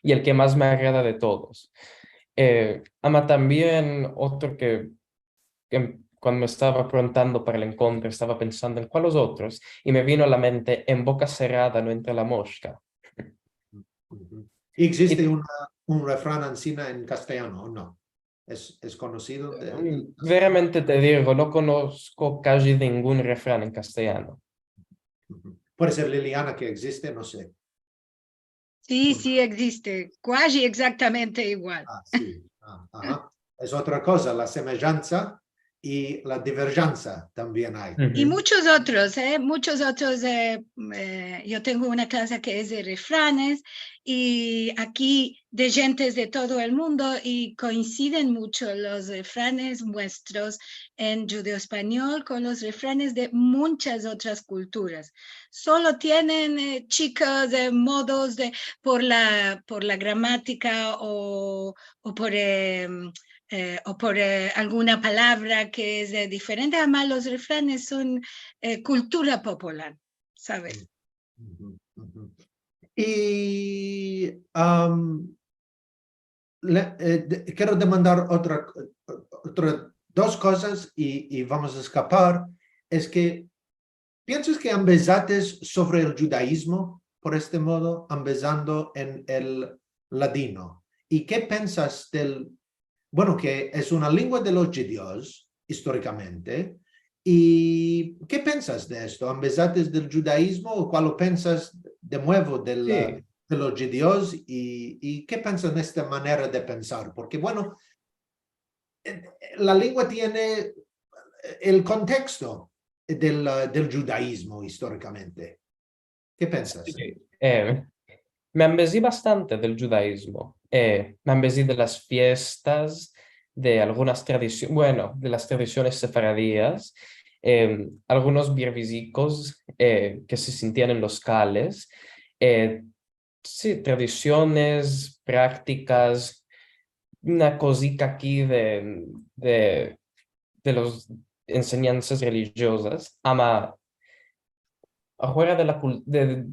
y el que más me agrada de todos. Ama también otro que cuando me estaba preguntando para el encuentro, estaba pensando en cuáles otros, y me vino a la mente, en boca cerrada no entra la mosca. ¿Existe Y un refrán ancina en castellano o no? ¿Es conocido del castellano? veramente te digo, no conozco casi ningún refrán en castellano. Puede ser Liliana que existe, no sé. Sí, sí existe, quasi exactamente igual. Sí. Ajá. Es otra cosa, la semejanza y la divergencia también hay. Y Ujú. muchos otros, muchos otros. Yo tengo una clase que es de refranes y aquí de gentes de todo el mundo y coinciden mucho los refranes nuestros en judeo-español con los refranes de muchas otras culturas. Solo tienen chicos modos por la gramática o por alguna palabra que es diferente. Además, los refranes son cultura popular, ¿sabes? Y quiero demandar dos cosas y vamos a escapar. Es que ¿piensas que empezaste sobre el judaísmo por este modo, empezando en el ladino? ¿Y qué piensas bueno, que es una lengua de los judíos históricamente? ¿Y qué piensas de esto? ¿Empezaste del judaísmo o cuál piensas de nuevo de los judíos? ¿Y qué piensas de esta manera de pensar? Porque, bueno, la lengua tiene el contexto del judaísmo históricamente. ¿Qué piensas? Sí. Me embesí bastante del judaísmo. Me embesí de las fiestas, de algunas tradiciones, bueno, de las tradiciones sefaradíes, algunos biervisicos que se sentían en los cales. Sí, tradiciones, prácticas, una cosita aquí de las enseñanzas religiosas. Afuera de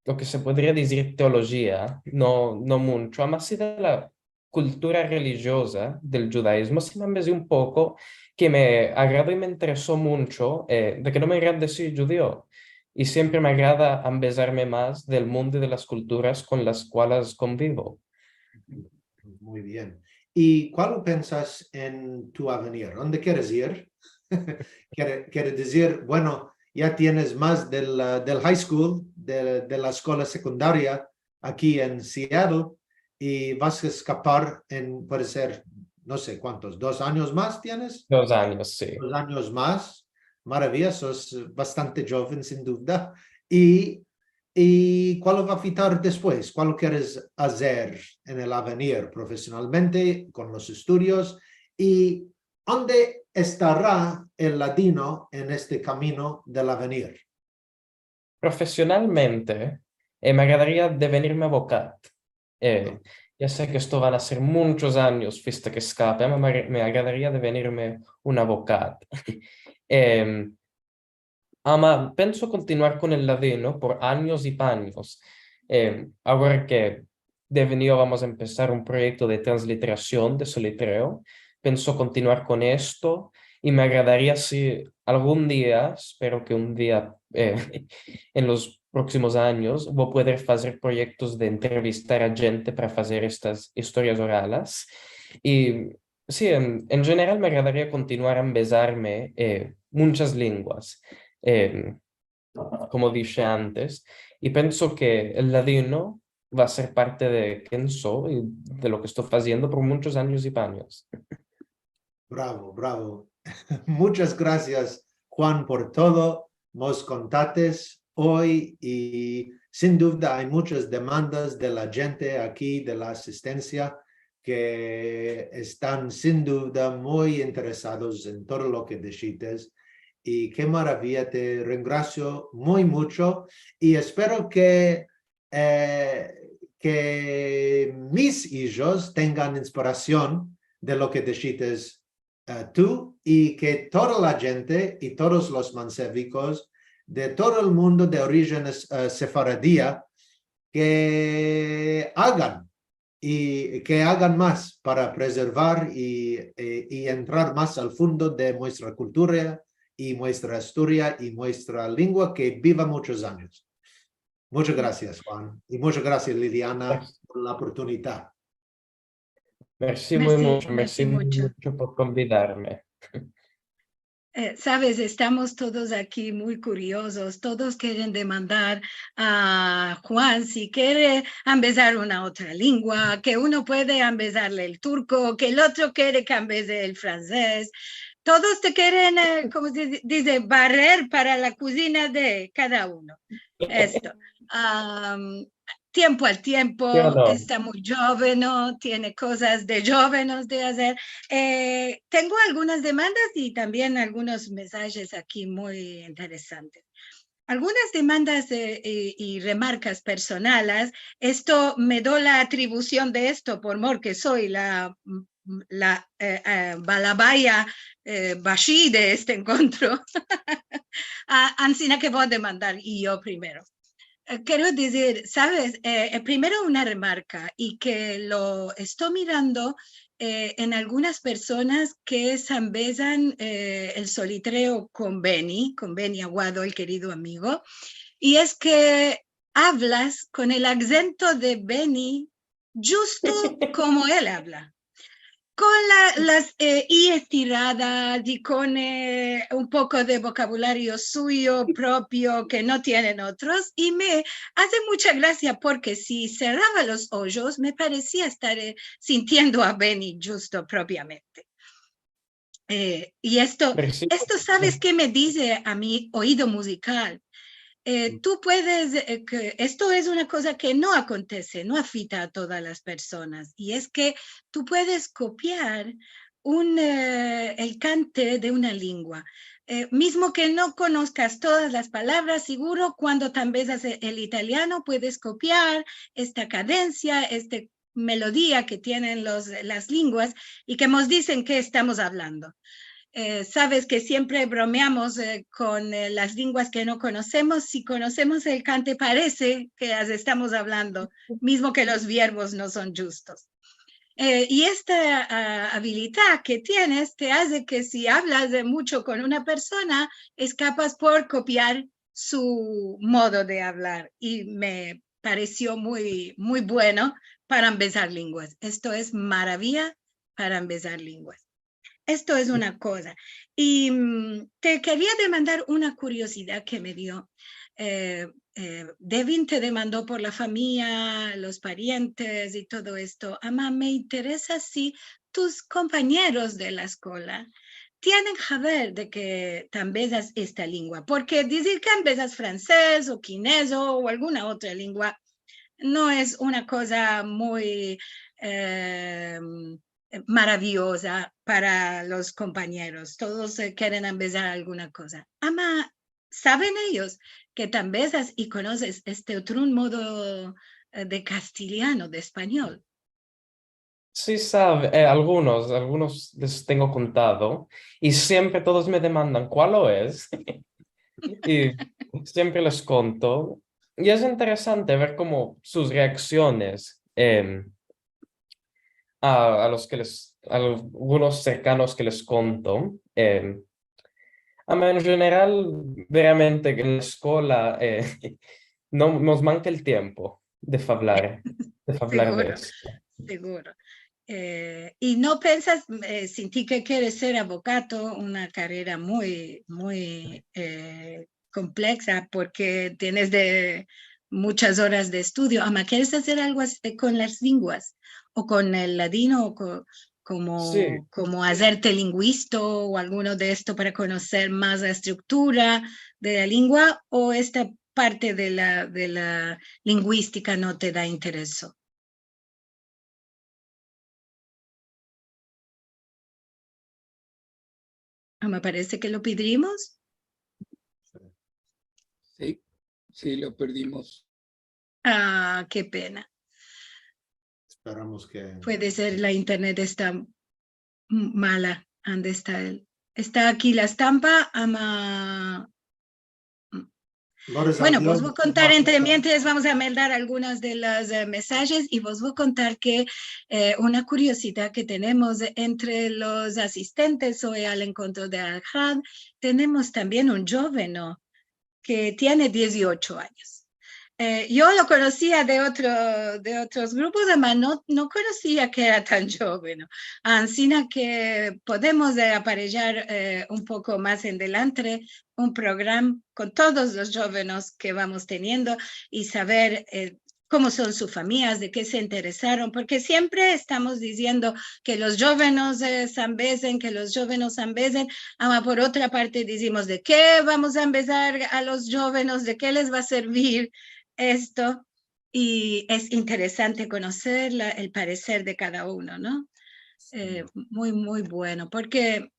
lo que se podría decir teología, no mucho, ama sí de la cultura religiosa del judaísmo, sí me embesí un poco, que me agradó y me interesó mucho, de que no me agrada decir judío, y siempre me agrada embesarme más del mundo y de las culturas con las cuales convivo. Muy bien. ¿Y cuál piensas en tu avenir? ¿Dónde quieres ir? Quiere decir, bueno, ya tienes más del high school, de la escuela secundaria aquí en Seattle y vas a escapar puede ser, no sé cuántos, 2 años más tienes. 2 años, sí. 2 años más. Maravilla, sos bastante joven sin duda. ¿Y cuál va a fitar después? ¿Cuál quieres hacer en el avenir profesionalmente, con los estudios? ¿Y dónde estará el ladino en este camino del avenir? Profesionalmente, me agradaría devenirme abocat. Ya sé que esto van a ser muchos años, viste que escape, me agradaría devenirme un abocat. Penso continuar con el ladino por años y años. Ahora que de venido vamos a empezar un proyecto de transliteración de solitreo, pienso continuar con esto y me agradaría si algún día, espero que un día en los próximos años, voy a poder hacer proyectos de entrevistar a gente para hacer estas historias orales. Y sí, en general me agradaría continuar a empezarme muchas lenguas. Como dije antes, y pienso que el ladino va a ser parte de quién soy y de lo que estoy haciendo por muchos años y años. Bravo, bravo. Muchas gracias, Juan, por todo. Nos contaste hoy y sin duda hay muchas demandas de la gente aquí, de la asistencia, que están sin duda muy interesados en todo lo que decides. Y qué maravilla, te regracio muy mucho y espero que mis hijos tengan inspiración de lo que decides tú y que toda la gente y todos los mancévicos de todo el mundo de orígenes sefaradía que hagan más para preservar y entrar más al fondo de nuestra cultura y nuestra historia y nuestra lengua que viva muchos años. Muchas gracias, Juan. Y muchas gracias, Liliana, por la oportunidad. Merci muy mucho, merci mucho. mucho por convidarme. Sabes, estamos todos aquí muy curiosos, todos quieren demandar a Juan si quiere empezar una otra lengua, que uno puede empezarle el turco, que el otro quiere que empiece el francés. Todos te quieren, como se dice, barrer para la cocina de cada uno. Esto. Tiempo al tiempo, está muy joven, ¿no? Tiene cosas de jóvenes de hacer. Tengo algunas demandas y también algunos mensajes aquí muy interesantes. Algunas demandas y remarcas personales. Esto me doy la atribución de esto por mor que soy la balabaya bashi de este encuentro. Ansina que voy a demandar y yo primero. quiero decir, sabes, primero una remarca y que lo estoy mirando en algunas personas que zambezan el solitreo con Beni Aguado, el querido amigo, y es que hablas con el acento de Beni justo como él habla. Con las I estiradas y con un poco de vocabulario suyo propio que no tienen otros, y me hace mucha gracia porque si cerraba los ojos me parecía estar sintiendo a Beni justo propiamente. Y esto, ¿sabes qué me dice a mi oído musical? Tú puedes, esto es una cosa que no acontece, no afecta a todas las personas, y es que tú puedes copiar el cante de una lengua. Mismo que no conozcas todas las palabras, seguro cuando también haces el italiano puedes copiar esta cadencia, esta melodía que tienen las lenguas y que nos dicen que estamos hablando. Sabes que siempre bromeamos con las lenguas que no conocemos. Si conocemos el cante parece que estamos hablando, mismo que los verbos no son justos. Y esta habilidad que tienes te hace que si hablas mucho con una persona, escapas por copiar su modo de hablar. Y me pareció muy, muy bueno para empezar lenguas. Esto es maravilla para empezar lenguas. Esto es una cosa. Y te quería demandar una curiosidad que me dio. Devin te demandó por la familia, los parientes y todo esto. Ama, me interesa si tus compañeros de la escuela tienen que saber de que también es esta lengua. Porque decir que también francés o quinés o alguna otra lengua no es una cosa muy maravillosa para los compañeros. Todos quieren empezar alguna cosa. Ama, ¿saben ellos que también y conoces este otro modo de castellano, de español? Sí, sabe, algunos les tengo contado y siempre todos me demandan cuál lo es y siempre les conto. Y es interesante ver cómo sus reacciones a los que a algunos cercanos que les conto. En general, veramente en la escuela no nos manca el tiempo de hablar de Seguro, esto. seguro. Y no piensas, sin ti que quieres ser abogado, una carrera muy, muy compleja porque tienes muchas horas de estudio. Ama, ¿quieres hacer algo con las lenguas o con el ladino o Sí. como hacerte lingüista o alguno de esto para conocer más la estructura de la lengua, o esta parte de la lingüística no te da interés? Me parece que lo perdimos. Sí, lo perdimos. Ah, qué pena. Esperamos que... Puede ser la internet está mala. ¿Dónde está él? Está aquí la estampa. Ama... Bueno, vos voy a contar entre mientras, vamos a mandar algunos de los mensajes y vos voy a contar que una curiosidad que tenemos entre los asistentes hoy al encuentro de Al-Had, tenemos también un joven, ¿no?, que tiene 18 años. Yo lo conocía de otros grupos, además no conocía que era tan joven, ¿no? Así que podemos aparellar un poco más en adelante un programa con todos los jóvenes que vamos teniendo y saber cómo son sus familias, de qué se interesaron, porque siempre estamos diciendo que los jóvenes zambesen, que los jóvenes zambesen, ama por otra parte decimos de qué vamos a empezar a los jóvenes, de qué les va a servir esto, y es interesante conocer el parecer de cada uno, ¿no? Muy, muy bueno, porque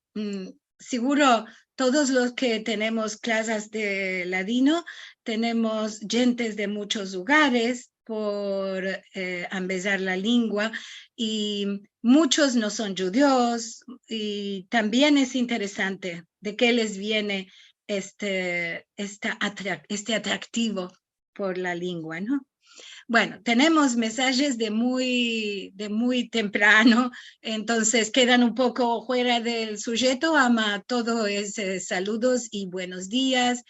seguro todos los que tenemos clases de ladino, tenemos gentes de muchos lugares por empezar la lengua, y muchos no son judíos, y también es interesante de qué les viene este atractivo por la lengua, ¿no? Bueno, tenemos mensajes de muy temprano, entonces quedan un poco fuera del sujeto, ama todo es saludos y buenos días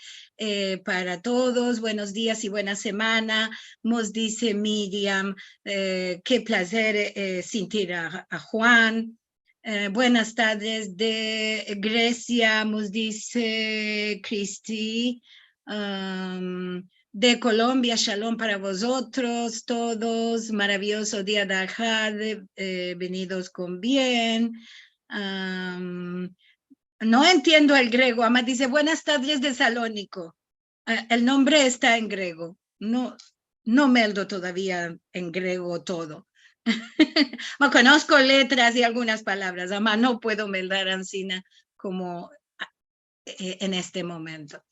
para todos, buenos días y buena semana. Nos dice Miriam, qué placer sentir a Juan. Buenas tardes de Grecia, nos dice Cristi. De Colombia, shalom para vosotros todos, maravilloso día de Ajad, venidos con bien. No entiendo el griego, Ama dice, buenas tardes de Salónico. El nombre está en griego, no meldo todavía en griego todo. No conozco letras y algunas palabras, Ama no puedo meldar Ancina como en este momento.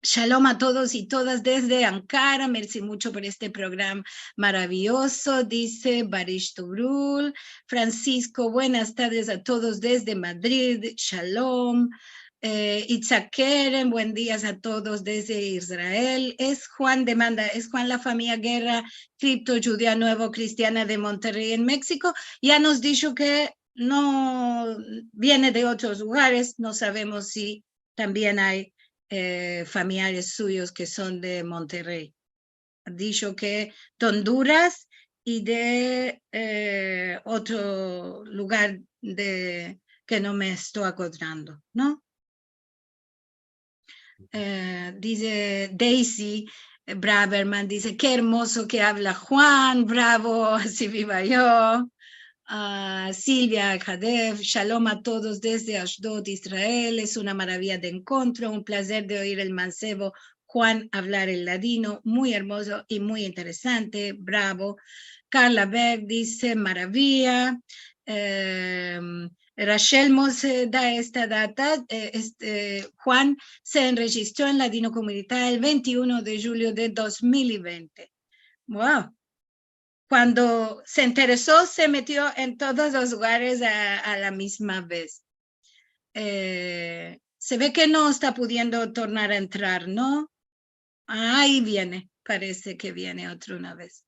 Shalom a todos y todas desde Ankara. Merci mucho por este programa maravilloso, dice Barish Tobrul. Francisco, buenas tardes a todos desde Madrid. Shalom. Itzhak Keren, buen días a todos desde Israel. Es Juan la familia Guerra, cripto judía nuevo cristiana de Monterrey en México. Ya nos dijo que no viene de otros lugares, no sabemos si también hay familiares suyos que son de Monterrey. Ha dicho que de Honduras y de otro lugar que no me estoy acordando, ¿no? Dice Daisy Braverman, dice, qué hermoso que habla Juan, bravo, así viva yo. Silvia Kadev, shalom a todos desde Ashdod, Israel, es una maravilla de encuentro, un placer de oír el mancebo Juan hablar el ladino, muy hermoso y muy interesante, bravo. Carla Berg dice, maravilla. Rachel Mose da esta data, Juan se enregistró en Ladino Comunitaria el 21 de julio de 2020. ¡Wow! Cuando se interesó, se metió en todos los lugares a la misma vez. Se ve que no está pudiendo tornar a entrar, ¿no? Ahí viene, parece que viene otra una vez.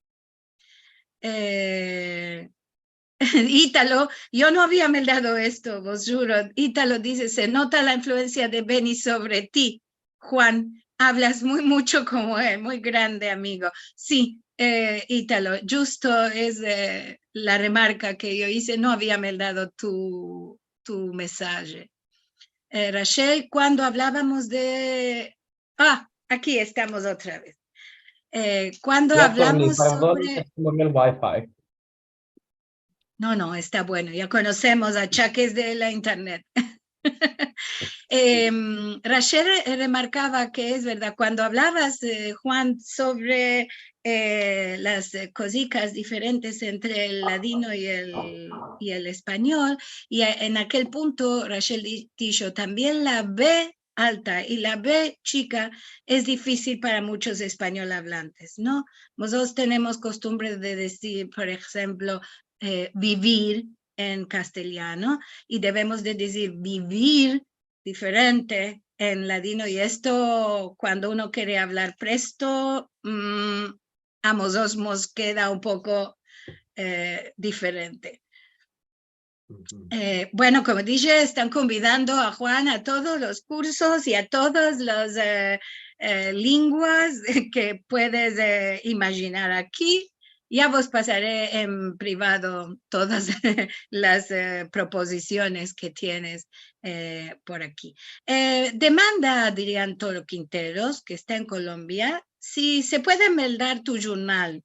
Ítalo, yo no había meldado esto, vos juro. Ítalo dice, se nota la influencia de Beni sobre ti, Juan. Hablas mucho como él, muy grande amigo. Sí, Ítalo, justo es la remarca que yo hice, no había meldado tu mensaje. Rachel, cuando hablábamos de... aquí estamos otra vez. Cuando Ya, hablamos perdón, sobre... el Wi-Fi. No, está bueno, ya conocemos achaques de la internet. Rachel remarcaba que es verdad, cuando hablabas, Juan, sobre las cositas diferentes entre el ladino y el español, y en aquel punto Rachel dijo, también la B alta y la B chica es difícil para muchos español hablantes, ¿no? Nosotros tenemos costumbre de decir, por ejemplo, vivir en castellano y debemos de decir vivir diferente en ladino, y esto cuando uno quiere hablar presto, a nosotros queda un poco diferente. Bueno, como dije, están convidando a Juan a todos los cursos y a todas las lenguas que puedes imaginar aquí. Ya vos pasaré en privado todas las proposiciones que tienes por aquí. Demanda a Adrián Toro Quinteros, que está en Colombia, si se puede meldar tu journal.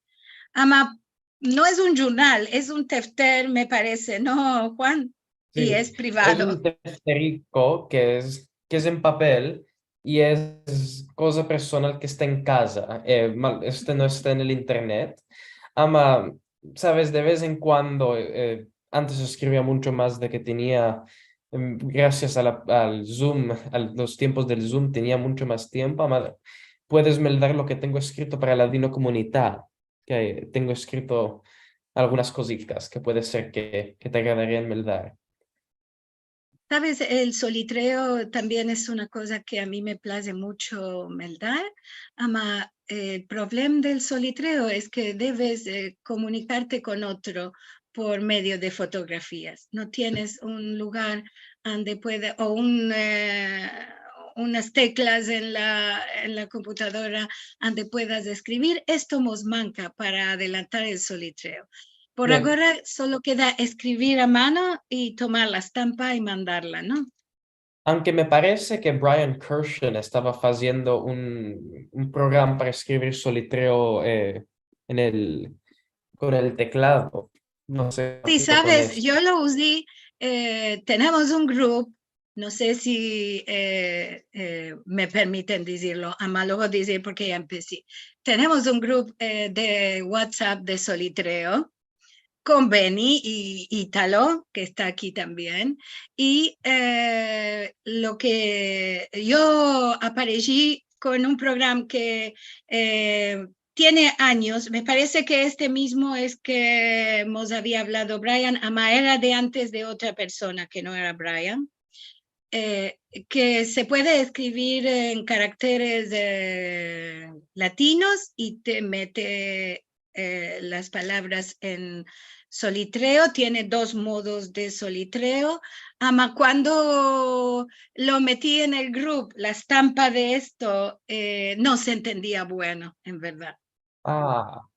Ama, no es un journal, es un tefter, me parece, ¿no, Juan? Sí, y es privado. Es un tefterico que es en papel y es cosa personal que está en casa. Este no está en el internet. Ama, sabes, de vez en cuando, antes escribía mucho más de que tenía, gracias al Zoom, a los tiempos del Zoom, tenía mucho más tiempo. Ama, puedes meldar lo que tengo escrito para Ladino Comunidad, que tengo escrito algunas cositas que puede ser que te agradarían meldar. Sabes, el solitreo también es una cosa que a mí me place mucho meldar, ama el problema del solitreo es que debes comunicarte con otro por medio de fotografías. No tienes un lugar donde puede, o unas teclas en la computadora donde puedas escribir. Esto nos manca para adelantar el solitreo. Por Bien. ahora solo queda escribir a mano y tomar la estampa y mandarla, ¿no? Aunque me parece que Brian Kershen estaba haciendo un programa para escribir solitreo con el teclado. No sé, Sí, poquito con sabes, eso. yo lo usé, tenemos un grupo, no sé si me permiten decirlo, ama luego decir porque ya empecé. Tenemos un grupo de WhatsApp de solitreo con Benny y Ítalo, que está aquí también, y lo que yo aparecí con un programa que tiene años, me parece que este mismo es que hemos había hablado Brian, ama era de antes de otra persona que no era Brian, que se puede escribir en caracteres latinos y te mete las palabras en solitreo, tiene dos modos de solitreo. Ama, cuando lo metí en el grupo, la estampa de esto no se entendía bueno, en verdad. Ah,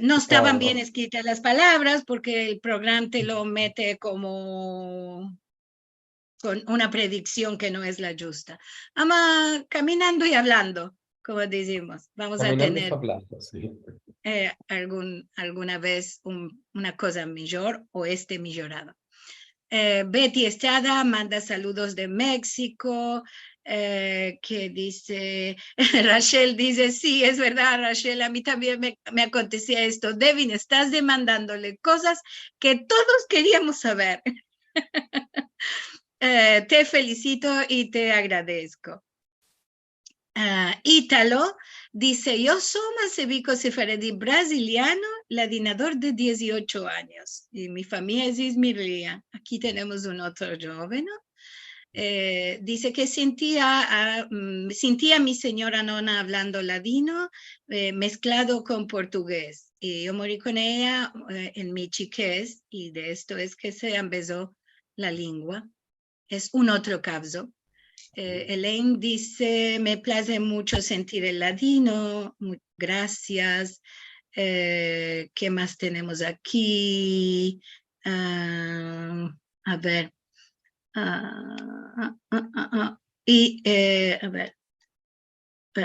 No estaban bien claro. escritas las palabras porque el programa te lo mete como con una predicción que no es la justa. Ama, caminando y hablando, como decimos, vamos a Caminando y tener hablando, sí. alguna vez una cosa mejor o mejorado. Betty Estrada manda saludos de México, que dice, Rachel dice, sí, es verdad, Rachel, a mí también me acontecía esto. Devin, estás demandándole cosas que todos queríamos saber. Te felicito y te agradezco. Ítalo dice, yo soy macevico sefaradí brasiliano, ladinador de 18 años. Y mi familia es ismirlia. Aquí tenemos un otro joven, ¿no? Dice que sentía a mi señora nona hablando ladino mezclado con portugués. Y yo morí con ella en mi chiquez y de esto es que se empezó la lengua. Es un otro caso. Elaine dice, me place mucho sentir el ladino, gracias. ¿Qué más tenemos aquí? A ver. Y, a ver,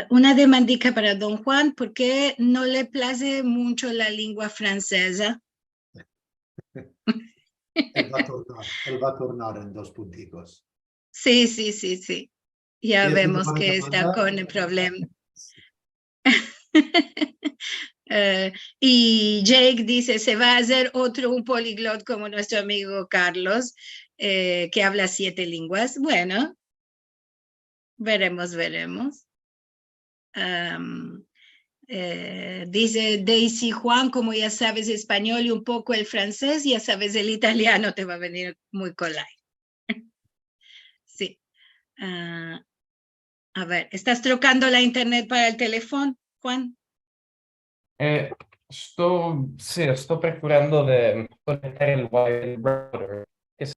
una demandica para don Juan, porque no le place mucho la lengua francesa. Él va a tornar en 2 punticos. Sí, sí, sí, sí. Ya ¿Y es una vemos buena que está demanda? con el problema. Y Jake dice, se va a hacer un poliglot como nuestro amigo Carlos, que habla 7 lenguas. Bueno, veremos. Dice Daisy Juan, como ya sabes español y un poco el francés, ya sabes el italiano, te va a venir muy colay. Sí. A ver, ¿estás trocando la internet para el teléfono, Juan? Estoy procurando de conectar el router, que se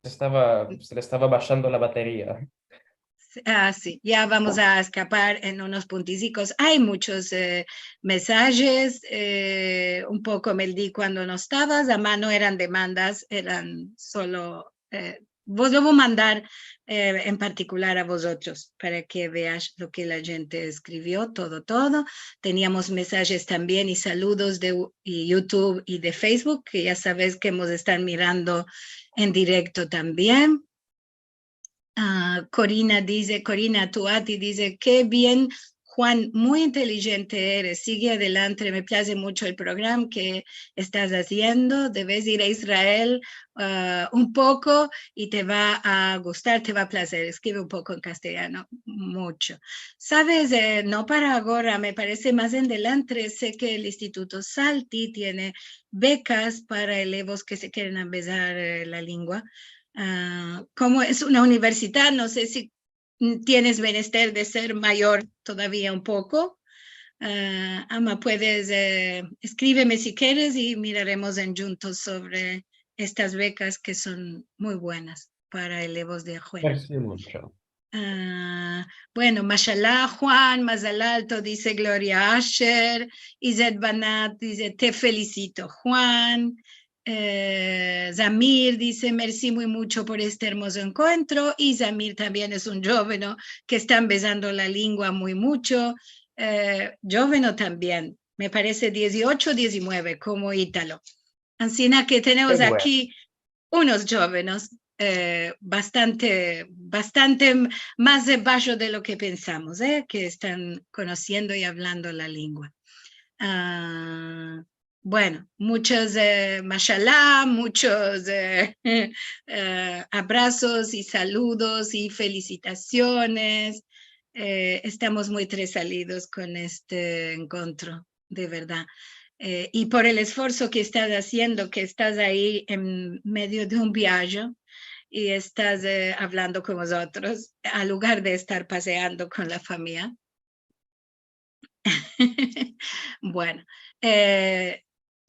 le estaba bajando la batería. Sí, ya vamos a escapar en unos punticicos. Hay muchos mensajes, un poco me di cuando no estabas, a mano eran demandas, eran solo, vos debo mandar en particular a vosotros para que veas lo que la gente escribió, todo. Teníamos mensajes también y saludos de YouTube y de Facebook, que ya sabes que hemos estado mirando en directo también. Corina Tuati dice, qué bien, Juan, muy inteligente eres, sigue adelante, me place mucho el programa que estás haciendo, debes ir a Israel un poco y te va a gustar, te va a placer, escribe un poco en castellano, mucho. Sabes, no para ahora, me parece más en adelante, sé que el Instituto Salti tiene becas para elevos que se quieren empezar la lengua. Como es una universidad, no sé si tienes menester de ser mayor todavía un poco. Ama, puedes, escríbeme si quieres y miraremos en juntos sobre estas becas que son muy buenas para elevos de ajuelo. Merci mucho. Bueno, mashallah, Juan, más al alto, dice Gloria Asher, Izet Banat dice, te felicito, Juan. Zamir dice, merci muy mucho por este hermoso encuentro, y Zamir también es un joveno que está empezando la lengua muy mucho. Joveno también, me parece 18, 19, como Ítalo. Así que tenemos Qué bueno. aquí unos jóvenes bastante más debajo de lo que pensamos, que están conociendo y hablando la lengua. Bueno, muchos mashallah, muchos abrazos y saludos y felicitaciones. Estamos muy tresalidos con este encuentro, de verdad. Y por el esfuerzo que estás haciendo, que estás ahí en medio de un viaje y estás hablando con vosotros, al lugar de estar paseando con la familia. Bueno,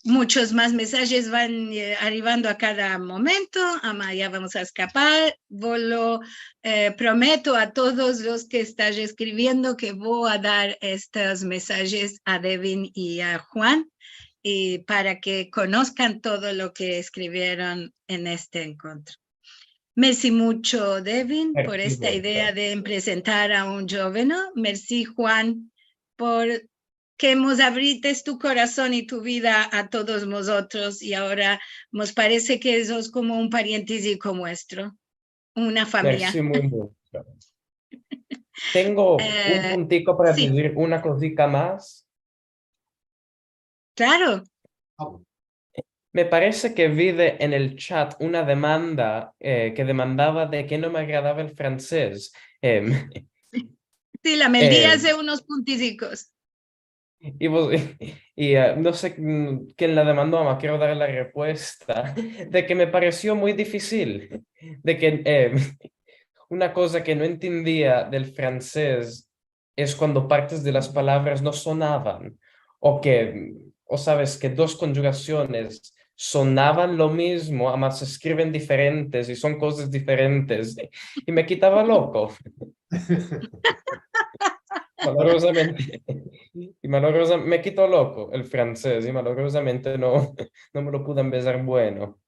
muchos más mensajes van arribando a cada momento. Ama, ya vamos a escapar. Lo prometo a todos los que están escribiendo que voy a dar estos mensajes a Devin y a Juan y para que conozcan todo lo que escribieron en este encuentro. Merci mucho, Devin, por esta idea de presentar a un joven. Merci, Juan, por que nos abrites tu corazón y tu vida a todos nosotros, y ahora nos parece que eso es como un parientesco nuestro, una familia. Merci muy mucho. Tengo un puntico para sí. decir una cosita más. Claro. Me parece que vi en el chat una demanda que demandaba de que no me agradaba el francés. Sí, la Meldí hace unos punticos. Y no sé quién la demandó, ama, quiero dar la respuesta, de que me pareció muy difícil, de que una cosa que no entendía del francés es cuando partes de las palabras no sonaban, o sabes, que dos conjugaciones sonaban lo mismo, además se escriben diferentes y son cosas diferentes, y me quitaba loco. Malogrosamente, me quito loco el francés y malogrosamente no me lo pude empezar bueno.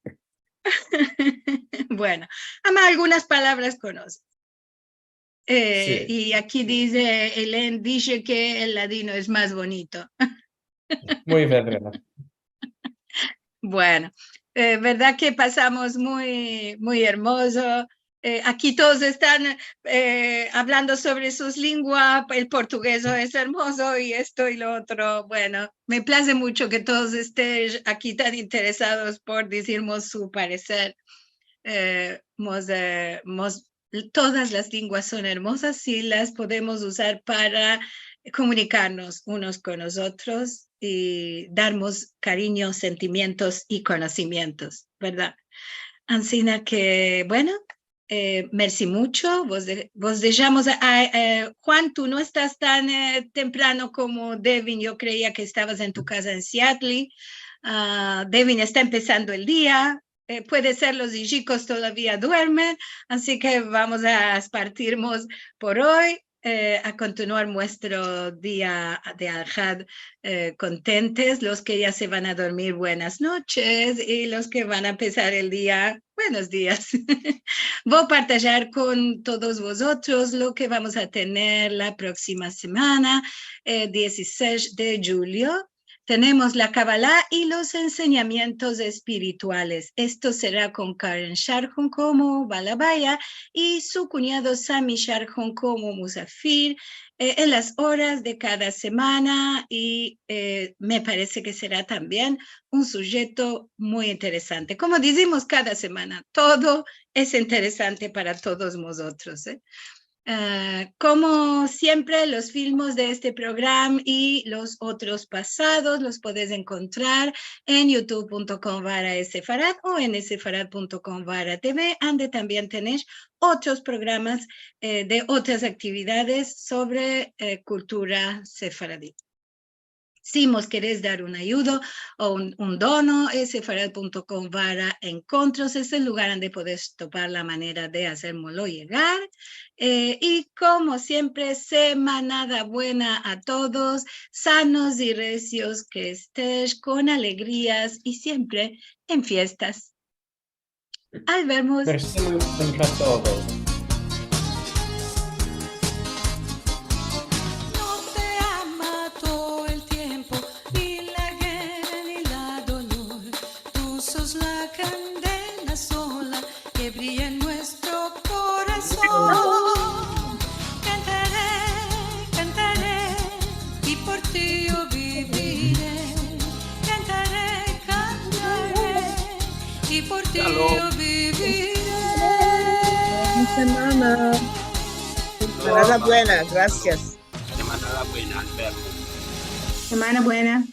Bueno, ama, algunas palabras conoces. Sí. Y aquí dice, Helen dice que el ladino es más bonito. Muy verdad. Bueno, verdad que pasamos muy hermoso. Aquí todos están hablando sobre sus lenguas, el portugués es hermoso y esto y lo otro. Bueno, me place mucho que todos estén aquí tan interesados por decirnos su parecer. Todas las lenguas son hermosas si las podemos usar para comunicarnos unos con los otros y darnos cariño, sentimientos y conocimientos, ¿verdad? Así que, bueno, merci mucho. Vos dejamos Juan, tú no estás tan temprano como Devin. Yo creía que estabas en tu casa en Seattle. Devin está empezando el día. Puede ser los chicos todavía duermen, así que vamos a partirnos por hoy. A continuar nuestro día de Al-Had contentes, los que ya se van a dormir, buenas noches, y los que van a empezar el día, buenos días. Voy a partillar con todos vosotros lo que vamos a tener la próxima semana, 16 de julio. Tenemos la Kabbalah y los enseñamientos espirituales. Esto será con Karen Sharhon como Balabaya y su cuñado Sami Sharhon como Musafir en las horas de cada semana, y me parece que será también un sujeto muy interesante. Como decimos cada semana, todo es interesante para todos nosotros. Como siempre, los filmes de este programa y los otros pasados los puedes encontrar en youtube.com/sefarad o en sefarad.com/tv, donde también tenés otros programas de otras actividades sobre cultura sefaradí. Si nos querés dar una ayuda o un dono, sefarad.com/encontros es el lugar donde podés topar la manera de hacérmelo llegar. Y como siempre, semanada buena a todos, sanos y recios que estés, con alegrías y siempre en fiestas. Al vernos. Merci mucho a todos. La candela sola que brilla en nuestro corazón. Cantaré, cantaré y por ti yo viviré. Cantaré, cantaré y por ti yo viviré. Semana. Semana buena, gracias. Semana buena, Alberto. Semana buena.